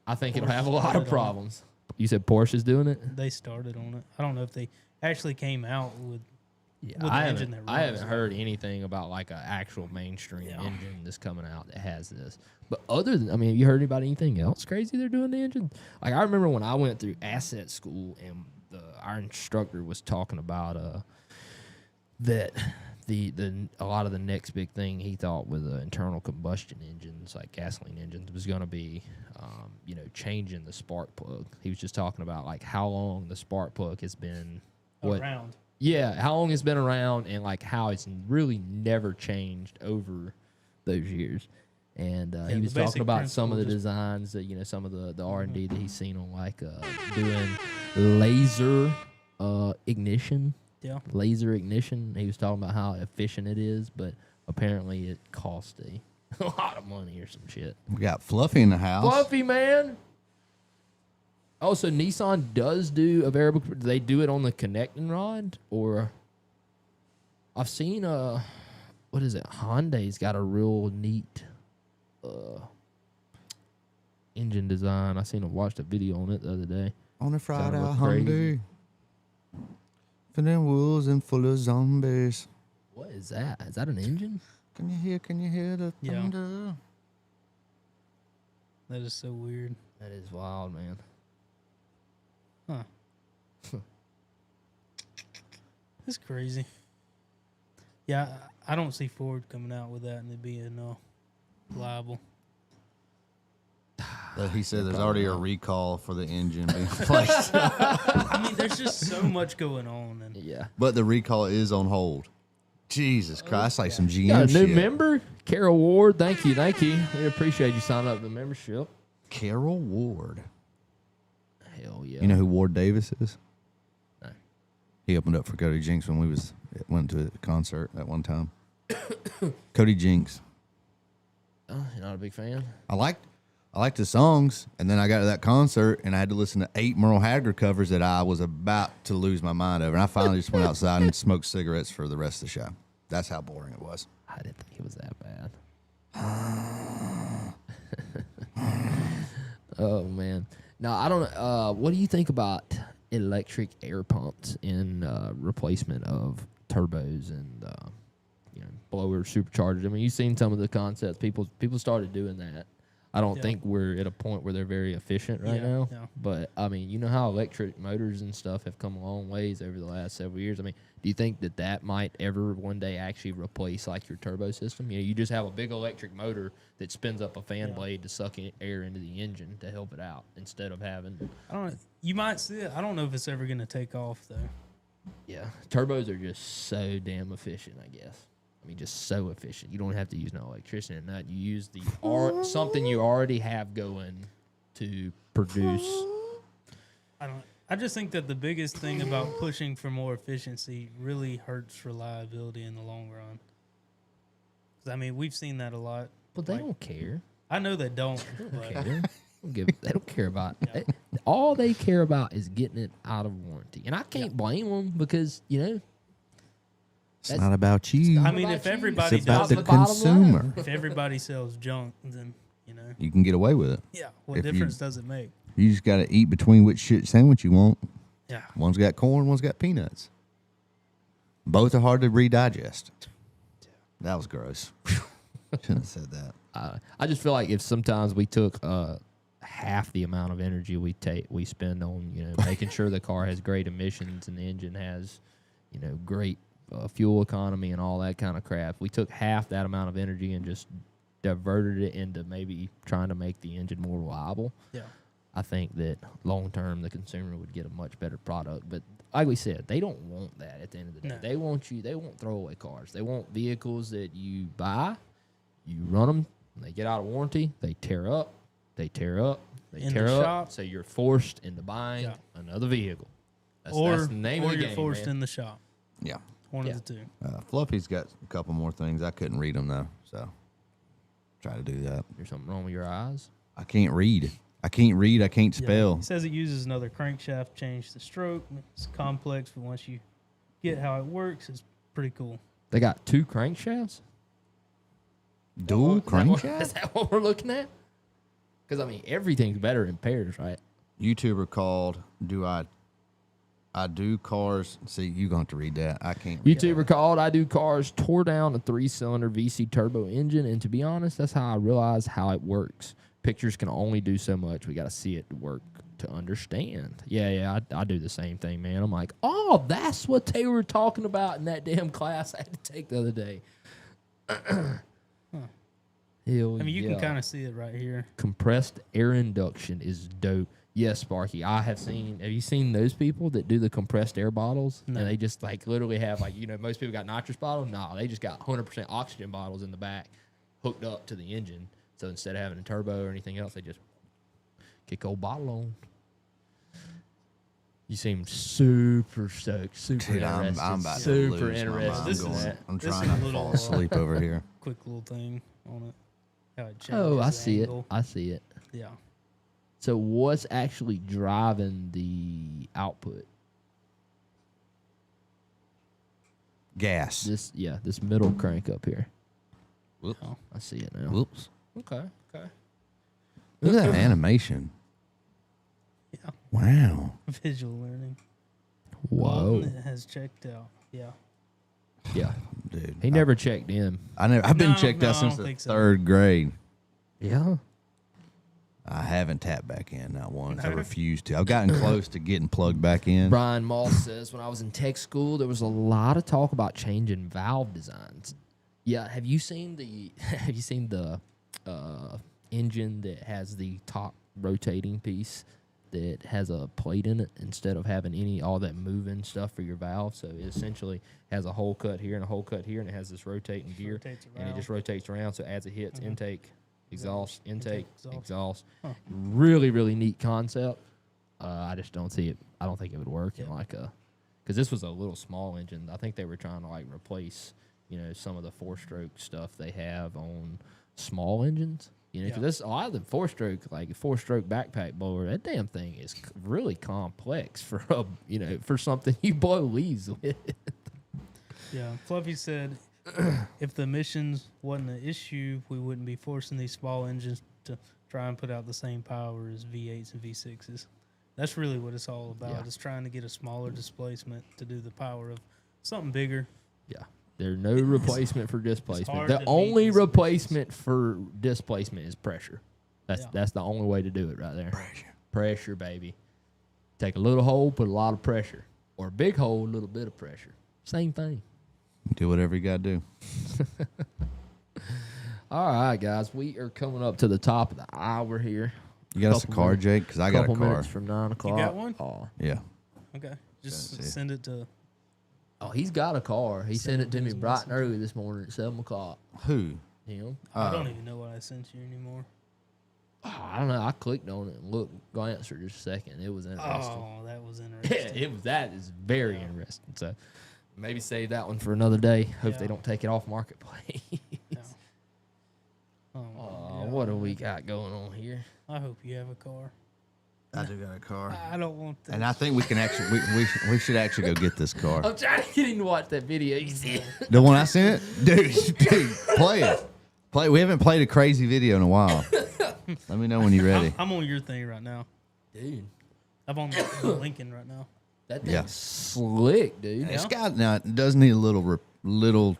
Speaker 2: I think it'll have a lot of
Speaker 3: Porsche started on it.
Speaker 2: problems. You said Porsche is doing it?
Speaker 3: They started on it. I don't know if they actually came out with.
Speaker 2: Yeah,
Speaker 3: With the engine that
Speaker 2: I
Speaker 3: runs
Speaker 2: haven't heard anything about like an actual mainstream
Speaker 3: Yeah.
Speaker 2: engine that's coming out that has this. But other than, have you heard about anything else crazy they're doing the engine? Like I remember when I went through asset school and our instructor was talking about that a lot of the next big thing he thought with internal combustion engines, like gasoline engines, was going to be, changing the spark plug. He was just talking about like how long the spark plug has been
Speaker 3: around.
Speaker 2: Yeah, how long it's been around, and like how it's really never changed over those years. And he was talking about some of the designs that some of the R&D that he's seen on like doing laser ignition.
Speaker 3: Yeah.
Speaker 2: Laser ignition. He was talking about how efficient it is, but apparently it costs a lot of money or some shit.
Speaker 1: We got Fluffy in the house.
Speaker 2: Fluffy, man. Oh, so Nissan does do a variable. Do they do it on the connecting rod, or I've seen what is it? Hyundai's got a real neat engine design. I watched a video on it the other day.
Speaker 1: On a Friday,
Speaker 2: look crazy.
Speaker 1: Hyundai. For them wolves and full of zombies.
Speaker 2: What is that? Is that an engine?
Speaker 1: Can you hear the
Speaker 3: Yeah.
Speaker 1: thunder?
Speaker 3: That is so weird.
Speaker 2: That is wild, man.
Speaker 3: Huh. That's crazy. Yeah, I don't see Ford coming out with that and it being liable.
Speaker 1: He said there's already a recall for the engine being placed.
Speaker 3: I mean, there's just so much going on. And
Speaker 2: Yeah.
Speaker 1: But the recall is on hold. Jesus Christ, like some GM
Speaker 2: Got a new
Speaker 1: shit.
Speaker 2: member, Carol Ward. Thank you. We appreciate you signing up for the membership.
Speaker 1: Carol Ward.
Speaker 2: Hell yeah.
Speaker 1: You know who Ward Davis is?
Speaker 2: No.
Speaker 1: He opened up for Cody Jinks when we went to a concert at one time. Cody Jinks.
Speaker 2: Oh, you're not a big fan?
Speaker 1: I liked the songs, and then I got to that concert, and I had to listen to 8 Merle Haggard covers that I was about to lose my mind over. And I finally just went outside and smoked cigarettes for the rest of the show. That's how boring it was.
Speaker 2: I didn't think it was that bad. Oh, man. No, I don't know. What do you think about electric air pumps in replacement of turbos and blower superchargers? I mean, you've seen some of the concepts. People started doing that. I don't think we're at a point where they're very efficient right now.
Speaker 3: Yeah.
Speaker 2: But, I mean, you know how electric motors and stuff have come a long ways over the last several years. I mean, do you think that might ever one day actually replace, like, your turbo system? You just have a big electric motor that spins up a fan blade to suck air into the engine to help it out instead of having...
Speaker 3: I don't know. You might see it. I don't know if it's ever going to take off, though.
Speaker 2: Yeah. Turbos are just so damn efficient, I guess. I mean, just so efficient. You don't have to use no electricity in that. You use something you already have going to produce.
Speaker 3: I just think that the biggest thing about pushing for more efficiency really hurts reliability in the long run. 'Cause, I mean, we've seen that a lot.
Speaker 2: But they don't care.
Speaker 3: I know they don't.
Speaker 2: They don't care about it. All they care about is getting it out of warranty. And I can't blame them because,
Speaker 1: It's not about you.
Speaker 3: I mean, if everybody
Speaker 1: It's about
Speaker 3: does
Speaker 1: the
Speaker 3: it,
Speaker 1: consumer.
Speaker 3: if everybody sells junk, then,
Speaker 1: You can get away with it.
Speaker 3: Yeah, what
Speaker 1: If
Speaker 3: difference does it make?
Speaker 1: You just got to eat between which shit sandwich you want.
Speaker 3: Yeah.
Speaker 1: One's got corn, one's got peanuts. Both are hard to redigest. That was gross. Shouldn't have said that.
Speaker 2: I just feel like if sometimes we took half the amount of energy we spend on making sure the car has great emissions and the engine has great fuel economy and all that kind of crap. We took half that amount of energy and just diverted it into maybe trying to make the engine more reliable.
Speaker 3: Yeah.
Speaker 2: I think that long term the consumer would get a much better product. But like we said, they don't want that at the end of the day.
Speaker 3: No.
Speaker 2: They want throwaway cars. They want vehicles that you buy, you run them, they get out of warranty, they tear up, they tear up, they
Speaker 3: In
Speaker 2: tear
Speaker 3: the
Speaker 2: up.
Speaker 3: shop.
Speaker 2: So you're forced into buying another vehicle. That's the name of the
Speaker 3: you're
Speaker 2: game,
Speaker 3: forced
Speaker 2: man.
Speaker 3: in the shop.
Speaker 1: Yeah.
Speaker 3: One of the two.
Speaker 1: Fluffy's got a couple more things. I couldn't read them, though, so try to do that.
Speaker 2: There's something wrong with your eyes.
Speaker 1: I can't read. I can't spell.
Speaker 3: He says it uses another crankshaft to change the stroke. It's complex, but once you get how it works, it's pretty cool.
Speaker 2: They got 2 crankshafts?
Speaker 1: Dual
Speaker 2: Is
Speaker 1: crankshaft?
Speaker 2: that what we're looking at? Because, I mean, everything's better in pairs, right?
Speaker 1: YouTuber called, I do cars. See, you're going to have to read that. I can't.
Speaker 2: YouTuber called, I do cars, tore down a 3-cylinder VC turbo engine, and to be honest, that's how I realized how it works. Pictures can only do so much. We got to see it work to understand. Yeah, I do the same thing, man. I'm like, oh, that's what they were talking about in that damn class I had to take the other day. Hell
Speaker 3: I mean, you
Speaker 2: yeah.
Speaker 3: can kind of see it right here.
Speaker 2: Compressed air induction is dope. Yes, Sparky, I have seen. Have you seen those people that do the compressed air bottles?
Speaker 3: No.
Speaker 2: And they just like literally have like, you know, most people got nitrous bottles. No, they just got 100% oxygen bottles in the back hooked up to the engine. So instead of having a turbo or anything else, they just kick old bottle on. You seem super stoked, super
Speaker 1: Dude,
Speaker 2: interested.
Speaker 1: I'm about to
Speaker 2: super
Speaker 1: lose my mind.
Speaker 2: interested. in that.
Speaker 1: I'm
Speaker 3: This
Speaker 1: trying
Speaker 3: is
Speaker 1: not
Speaker 3: a
Speaker 1: to
Speaker 3: little,
Speaker 1: fall asleep over here.
Speaker 3: Quick little thing on it. How it changes
Speaker 2: Oh, I
Speaker 3: the
Speaker 2: see
Speaker 3: angle.
Speaker 2: it. I see it.
Speaker 3: Yeah.
Speaker 2: So what's actually driving the output?
Speaker 1: Gas.
Speaker 2: This middle crank up here.
Speaker 1: Whoop.
Speaker 2: Oh, I see it now.
Speaker 1: Whoops.
Speaker 2: Okay.
Speaker 1: Look at that animation.
Speaker 3: Yeah.
Speaker 1: Wow.
Speaker 3: Visual learning.
Speaker 2: Whoa.
Speaker 3: It has checked out. Yeah.
Speaker 2: Yeah.
Speaker 1: Dude.
Speaker 2: He never checked in.
Speaker 1: I've been
Speaker 3: No,
Speaker 1: checked
Speaker 3: no,
Speaker 1: out
Speaker 3: I
Speaker 1: since
Speaker 3: don't
Speaker 1: the
Speaker 3: think so.
Speaker 1: 3rd grade.
Speaker 2: Yeah.
Speaker 1: I haven't tapped back in, not once. I refuse to. I've gotten close to getting plugged back in.
Speaker 2: Brian Moss says, when I was in tech school, there was a lot of talk about changing valve designs. Yeah. Have you seen the engine that has the top rotating piece that has a plate in it instead of having all that moving stuff for your valve? So it essentially has a hole cut here and a hole cut here, and it has this rotating gear,
Speaker 3: Rotates
Speaker 2: and it
Speaker 3: around.
Speaker 2: just rotates around. So as it hits intake, exhaust, intake,
Speaker 3: Intake,
Speaker 2: exhaust.
Speaker 3: Huh.
Speaker 2: Really, really neat concept. I just don't see it. I don't think it would work in like because this was a little small engine. I think they were trying to like replace, some of the 4-stroke stuff they have on small engines. Because this a lot of the 4-stroke, like a 4-stroke backpack blower, that damn thing is really complex for for something you blow leaves with.
Speaker 3: Yeah. Fluffy said, if the emissions wasn't an issue, we wouldn't be forcing these small engines to try and put out the same power as V8s and V6s. That's really what it's all about.
Speaker 2: Yeah.
Speaker 3: Is trying to get a smaller displacement to do the power of something bigger.
Speaker 2: Yeah. There's no replacement for displacement.
Speaker 3: hard
Speaker 2: The
Speaker 3: to meet
Speaker 2: only
Speaker 3: these
Speaker 2: replacement for displacement is pressure. That's
Speaker 3: Yeah.
Speaker 2: that's the only way to do it right there. Pressure, baby. Take a little hole, put a lot of pressure. Or a big hole, a little bit of pressure. Same thing.
Speaker 1: Do whatever you got to do.
Speaker 2: All right, guys. We are coming up to the top of the hour here.
Speaker 1: You got us a
Speaker 2: Couple
Speaker 1: car,
Speaker 2: minutes-
Speaker 1: Jake? Because I got a
Speaker 2: Couple
Speaker 1: car.
Speaker 2: minutes from 9 o'clock.
Speaker 3: one?
Speaker 2: Oh.
Speaker 1: Yeah.
Speaker 3: Okay. Just
Speaker 1: That's it.
Speaker 3: send it to.
Speaker 2: Oh, he's got a car. He sent it to me
Speaker 3: Send
Speaker 2: bright
Speaker 3: his
Speaker 2: and early this morning at 7 o'clock.
Speaker 1: Who?
Speaker 2: Him.
Speaker 3: I don't even know what I sent you anymore.
Speaker 2: Oh, I don't know. I clicked on it and glanced for just a second. It was interesting.
Speaker 3: Oh, that was
Speaker 2: Yeah,
Speaker 3: interesting.
Speaker 2: that is very interesting. So maybe save that one for another day. Hope they
Speaker 3: Yeah.
Speaker 2: don't take it off marketplace.
Speaker 3: Yeah. Oh, my
Speaker 2: What do
Speaker 3: God.
Speaker 2: we got going on here?
Speaker 3: I hope you have a car.
Speaker 1: I do got a car.
Speaker 3: I don't want that.
Speaker 1: And I think we can actually, we should actually go get this car.
Speaker 2: I'm trying to get him to watch that video. You see it?
Speaker 1: The one I sent? Dude, play it. We haven't played a crazy video in a while. Let me know when you're ready.
Speaker 3: I'm on your thing right now.
Speaker 2: Dude,
Speaker 3: I'm on the Lincoln right now.
Speaker 2: that thing's
Speaker 1: Yeah.
Speaker 2: slick, dude.
Speaker 1: It's got, now, it does need a little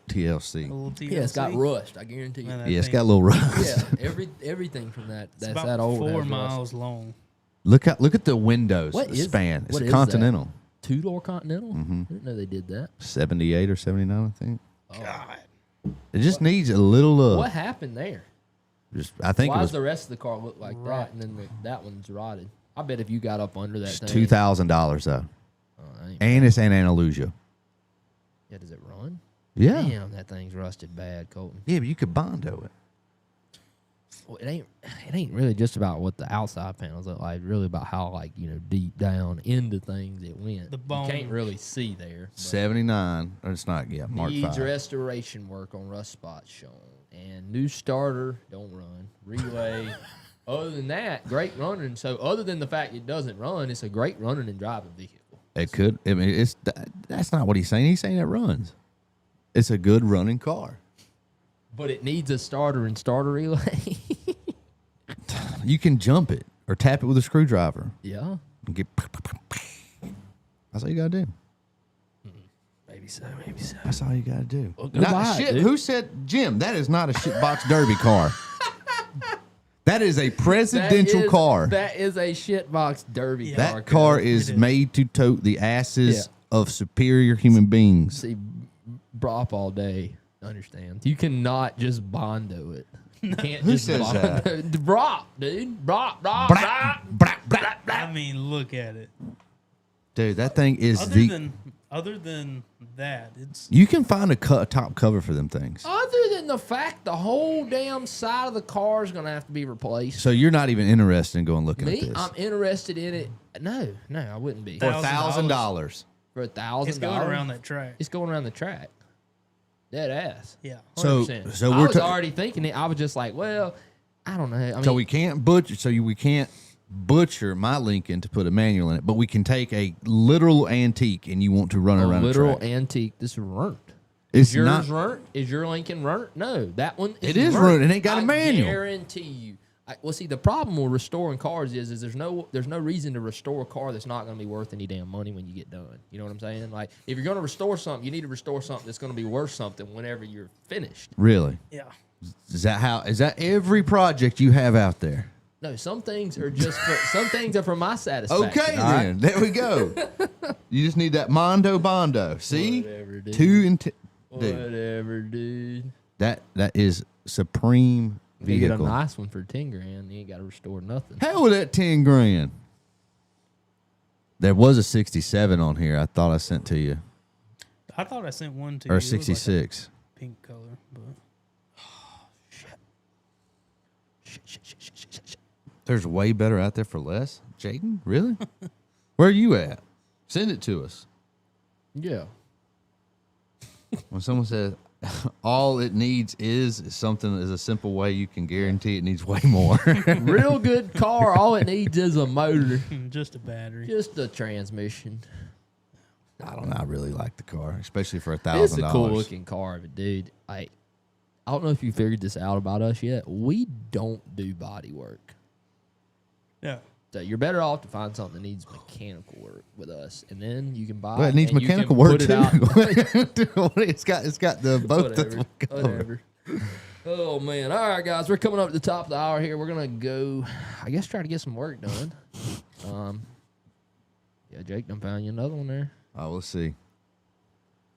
Speaker 1: TLC.
Speaker 3: A little TLC.
Speaker 2: Yeah, it's got rust. I guarantee you.
Speaker 3: Man, that
Speaker 1: Yeah, it's
Speaker 3: thing-
Speaker 1: got a little rust.
Speaker 2: Yeah, everything from that.
Speaker 3: It's
Speaker 2: That's
Speaker 3: about
Speaker 2: that old.
Speaker 3: 4
Speaker 2: has rust.
Speaker 3: miles long.
Speaker 1: Look at the windows
Speaker 2: What is
Speaker 1: span. It's
Speaker 2: what
Speaker 1: a
Speaker 2: is
Speaker 1: Continental.
Speaker 2: that? 2-door Continental. I didn't know they did that.
Speaker 1: 78 or 79, I think.
Speaker 3: God.
Speaker 1: It just needs a little.
Speaker 2: What happened there?
Speaker 1: I think
Speaker 2: Why
Speaker 1: it
Speaker 2: does
Speaker 1: was
Speaker 2: the rest of the car look like
Speaker 3: Right.
Speaker 2: that, and then that one's rotted? I bet if you got up under that thing,
Speaker 1: $2,000 though,
Speaker 2: Oh, ain't-
Speaker 1: and it's in Andalusia.
Speaker 2: yeah, does it run?
Speaker 1: Yeah,
Speaker 2: Damn, that thing's rusted bad, Colton.
Speaker 1: yeah, but you could Bondo it.
Speaker 2: Well, it ain't really just about what the outside panels look like. Really about how deep down into things it went.
Speaker 3: The
Speaker 2: You
Speaker 3: bone.
Speaker 2: can't really see there. but
Speaker 1: 79. Or it's not. Yeah, Mark
Speaker 2: needs
Speaker 1: 5.
Speaker 2: restoration work on rust spots shown, and new starter don't run relay. Other than that, great running. So other than the fact it doesn't run, it's a great running and driving vehicle.
Speaker 1: It could. I mean, that's not what he's saying. He's saying it runs. It's a good running car.
Speaker 2: But it needs a starter and starter relay.
Speaker 1: You can jump it or tap it with a screwdriver
Speaker 2: Yeah,
Speaker 1: and get. That's all you gotta do.
Speaker 2: maybe so, maybe so.
Speaker 1: That's all you gotta do.
Speaker 2: Well, go buy it,
Speaker 1: shit.
Speaker 2: dude.
Speaker 1: Who said, Jim? That is not a shit box derby car. That is a presidential car.
Speaker 2: That is a shitbox derby
Speaker 3: Yeah.
Speaker 2: car.
Speaker 1: That car
Speaker 3: It
Speaker 1: is
Speaker 3: is.
Speaker 1: made to tote the asses
Speaker 2: Yeah.
Speaker 1: of superior human beings.
Speaker 2: See, Brop all day. Understand? You cannot just Bondo it. You can't
Speaker 1: Who
Speaker 2: just
Speaker 1: says
Speaker 2: Bondo. Brop, dude. Brop.
Speaker 1: Brap, brap, brap, brap.
Speaker 3: I mean, look at it.
Speaker 1: Dude, that thing is
Speaker 3: Other than that, it's
Speaker 1: You can find a top cover for them things.
Speaker 2: Other than the fact the whole damn side of the car is going to have to be replaced.
Speaker 1: So you're not even interested in going looking at
Speaker 2: Me,
Speaker 1: this
Speaker 2: I'm interested in it. No, I wouldn't be.
Speaker 1: for
Speaker 3: $1,000.
Speaker 1: $1,000.
Speaker 2: For $1,000.
Speaker 3: it's going around that track.
Speaker 2: It's going around the track. Dead ass.
Speaker 3: Yeah.
Speaker 2: 100%.
Speaker 1: So
Speaker 2: I
Speaker 1: we're
Speaker 2: was already thinking it. I was just like, well, I don't know. I mean,
Speaker 1: So we can't butcher. We can't butcher my Lincoln to put a manual in it, but we can take a literal antique and you want to run
Speaker 2: a
Speaker 1: around
Speaker 2: literal
Speaker 1: a track.
Speaker 2: antique. This is runt.
Speaker 1: It's
Speaker 2: Is yours
Speaker 1: not.
Speaker 2: runt? Is your Lincoln runt? No, that one.
Speaker 1: It is runt. It ain't got a
Speaker 2: I
Speaker 1: manual.
Speaker 2: Guarantee you. Well, see, the problem with restoring cars is there's no reason to restore a car that's not going to be worth any damn money when you get done. You know what I'm saying? Like, if you're going to restore something, you need to restore something that's going to be worth something whenever you're finished.
Speaker 1: Really?
Speaker 3: Yeah.
Speaker 1: Is that every project you have out there?
Speaker 2: No, some things are just some things are for my satisfaction.
Speaker 1: Okay,
Speaker 2: all right?
Speaker 1: then. There we go. You just need that Mondo Bondo. See?
Speaker 2: Whatever, dude.
Speaker 1: Dude,
Speaker 2: Whatever, dude.
Speaker 1: that is supreme
Speaker 2: You get a
Speaker 1: vehicle.
Speaker 2: nice one for $10,000. You ain't got to restore nothing.
Speaker 1: Hell with that 10 grand. There was a 67 on here. I thought I sent to you,
Speaker 3: I thought I sent one to you.
Speaker 1: or
Speaker 3: It was like a
Speaker 1: 66.
Speaker 3: pink color, but
Speaker 1: There's way better out there for less. Jaden, really? Where are you at? Send it to us.
Speaker 2: Yeah.
Speaker 1: When someone says all it needs is something is a simple way you can guarantee it needs way more.
Speaker 2: Real good car. All it needs is a motor,
Speaker 3: just a battery.
Speaker 2: just a transmission.
Speaker 1: I don't know. I really like the car, especially for
Speaker 2: It's
Speaker 1: $1,000.
Speaker 2: a cool looking car, but dude, I don't know if you figured this out about us yet. We don't do body work.
Speaker 3: Yeah.
Speaker 2: So you're better off to find something that needs mechanical work with us, and then you can buy.
Speaker 1: Well, it needs
Speaker 2: and you can
Speaker 1: mechanical work
Speaker 2: put it
Speaker 1: too.
Speaker 2: out.
Speaker 1: it's got the both of them covered.
Speaker 2: Whatever. Oh man! All right, guys, we're coming up to the top of the hour here. We're gonna go, I guess, try to get some work done. Yeah, Jake done found you another one there.
Speaker 1: Oh, we'll see.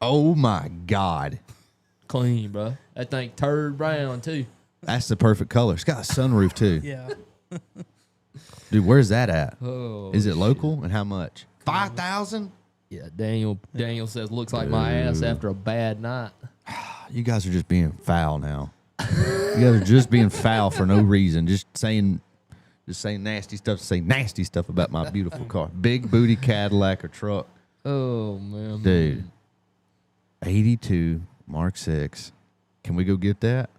Speaker 1: Oh my God,
Speaker 2: Clean, bro. That thing turd brown too.
Speaker 1: that's the perfect color. It's got a sunroof too.
Speaker 3: Yeah.
Speaker 1: Dude, where's that at?
Speaker 2: Oh,
Speaker 1: Is it local and how much? 5,000?
Speaker 2: yeah. Daniel says looks like my ass after a bad night.
Speaker 1: You guys are just being foul now. You guys are just being foul for no reason. Just saying nasty stuff to say nasty stuff about my beautiful car. Big booty Cadillac or truck.
Speaker 2: Oh man,
Speaker 1: Dude. 82 Mark 6. Can we go get that?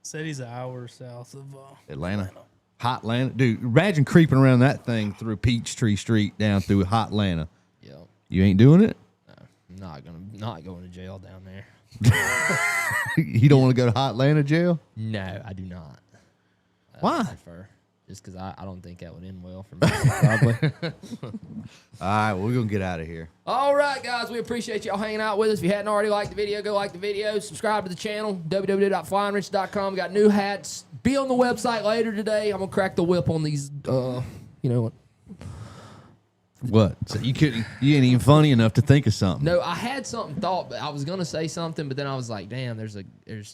Speaker 3: Said he's an hour south of
Speaker 1: Atlanta. Hot Atlanta. Dude, imagine creeping around that thing through Peachtree Street down through Hot Atlanta.
Speaker 2: Yeah,
Speaker 1: You ain't doing it?
Speaker 2: not going to jail down there.
Speaker 1: You don't want to go to Hot Atlanta jail?
Speaker 2: No, I do not.
Speaker 1: Why?
Speaker 2: I prefer. Just because I don't think that would end well for me, probably.
Speaker 1: All right, well, we're going to get out of here.
Speaker 2: All right, guys, we appreciate y'all hanging out with us. If you hadn't already liked the video, go like the video. Subscribe to the channel, www.flyingrich.com. We got new hats. Be on the website later today. I'm going to crack the whip on these, you know what?
Speaker 1: What? So you ain't even funny enough to think of something.
Speaker 2: No, I had something thought, but I was going to say something, but then I was like, damn, there's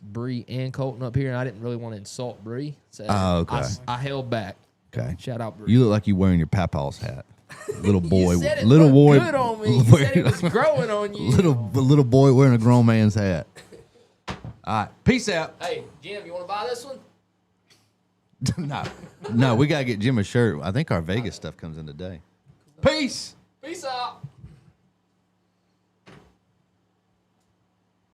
Speaker 2: Bree and Colton up here, and I didn't really want to insult Bree. So
Speaker 1: Oh, okay.
Speaker 2: I held back.
Speaker 1: Okay.
Speaker 2: Shout out Bree.
Speaker 1: You look like you wearing your papaw's hat. Little boy.
Speaker 2: You said it
Speaker 1: little boy.
Speaker 2: looked good on me. You said it was growing on you.
Speaker 1: little boy wearing a grown man's hat. All right. Peace out.
Speaker 2: Hey, Jim, you want to buy this one?
Speaker 1: No, we got to get Jim a shirt. I think our Vegas stuff comes in today. Peace.
Speaker 2: Peace out.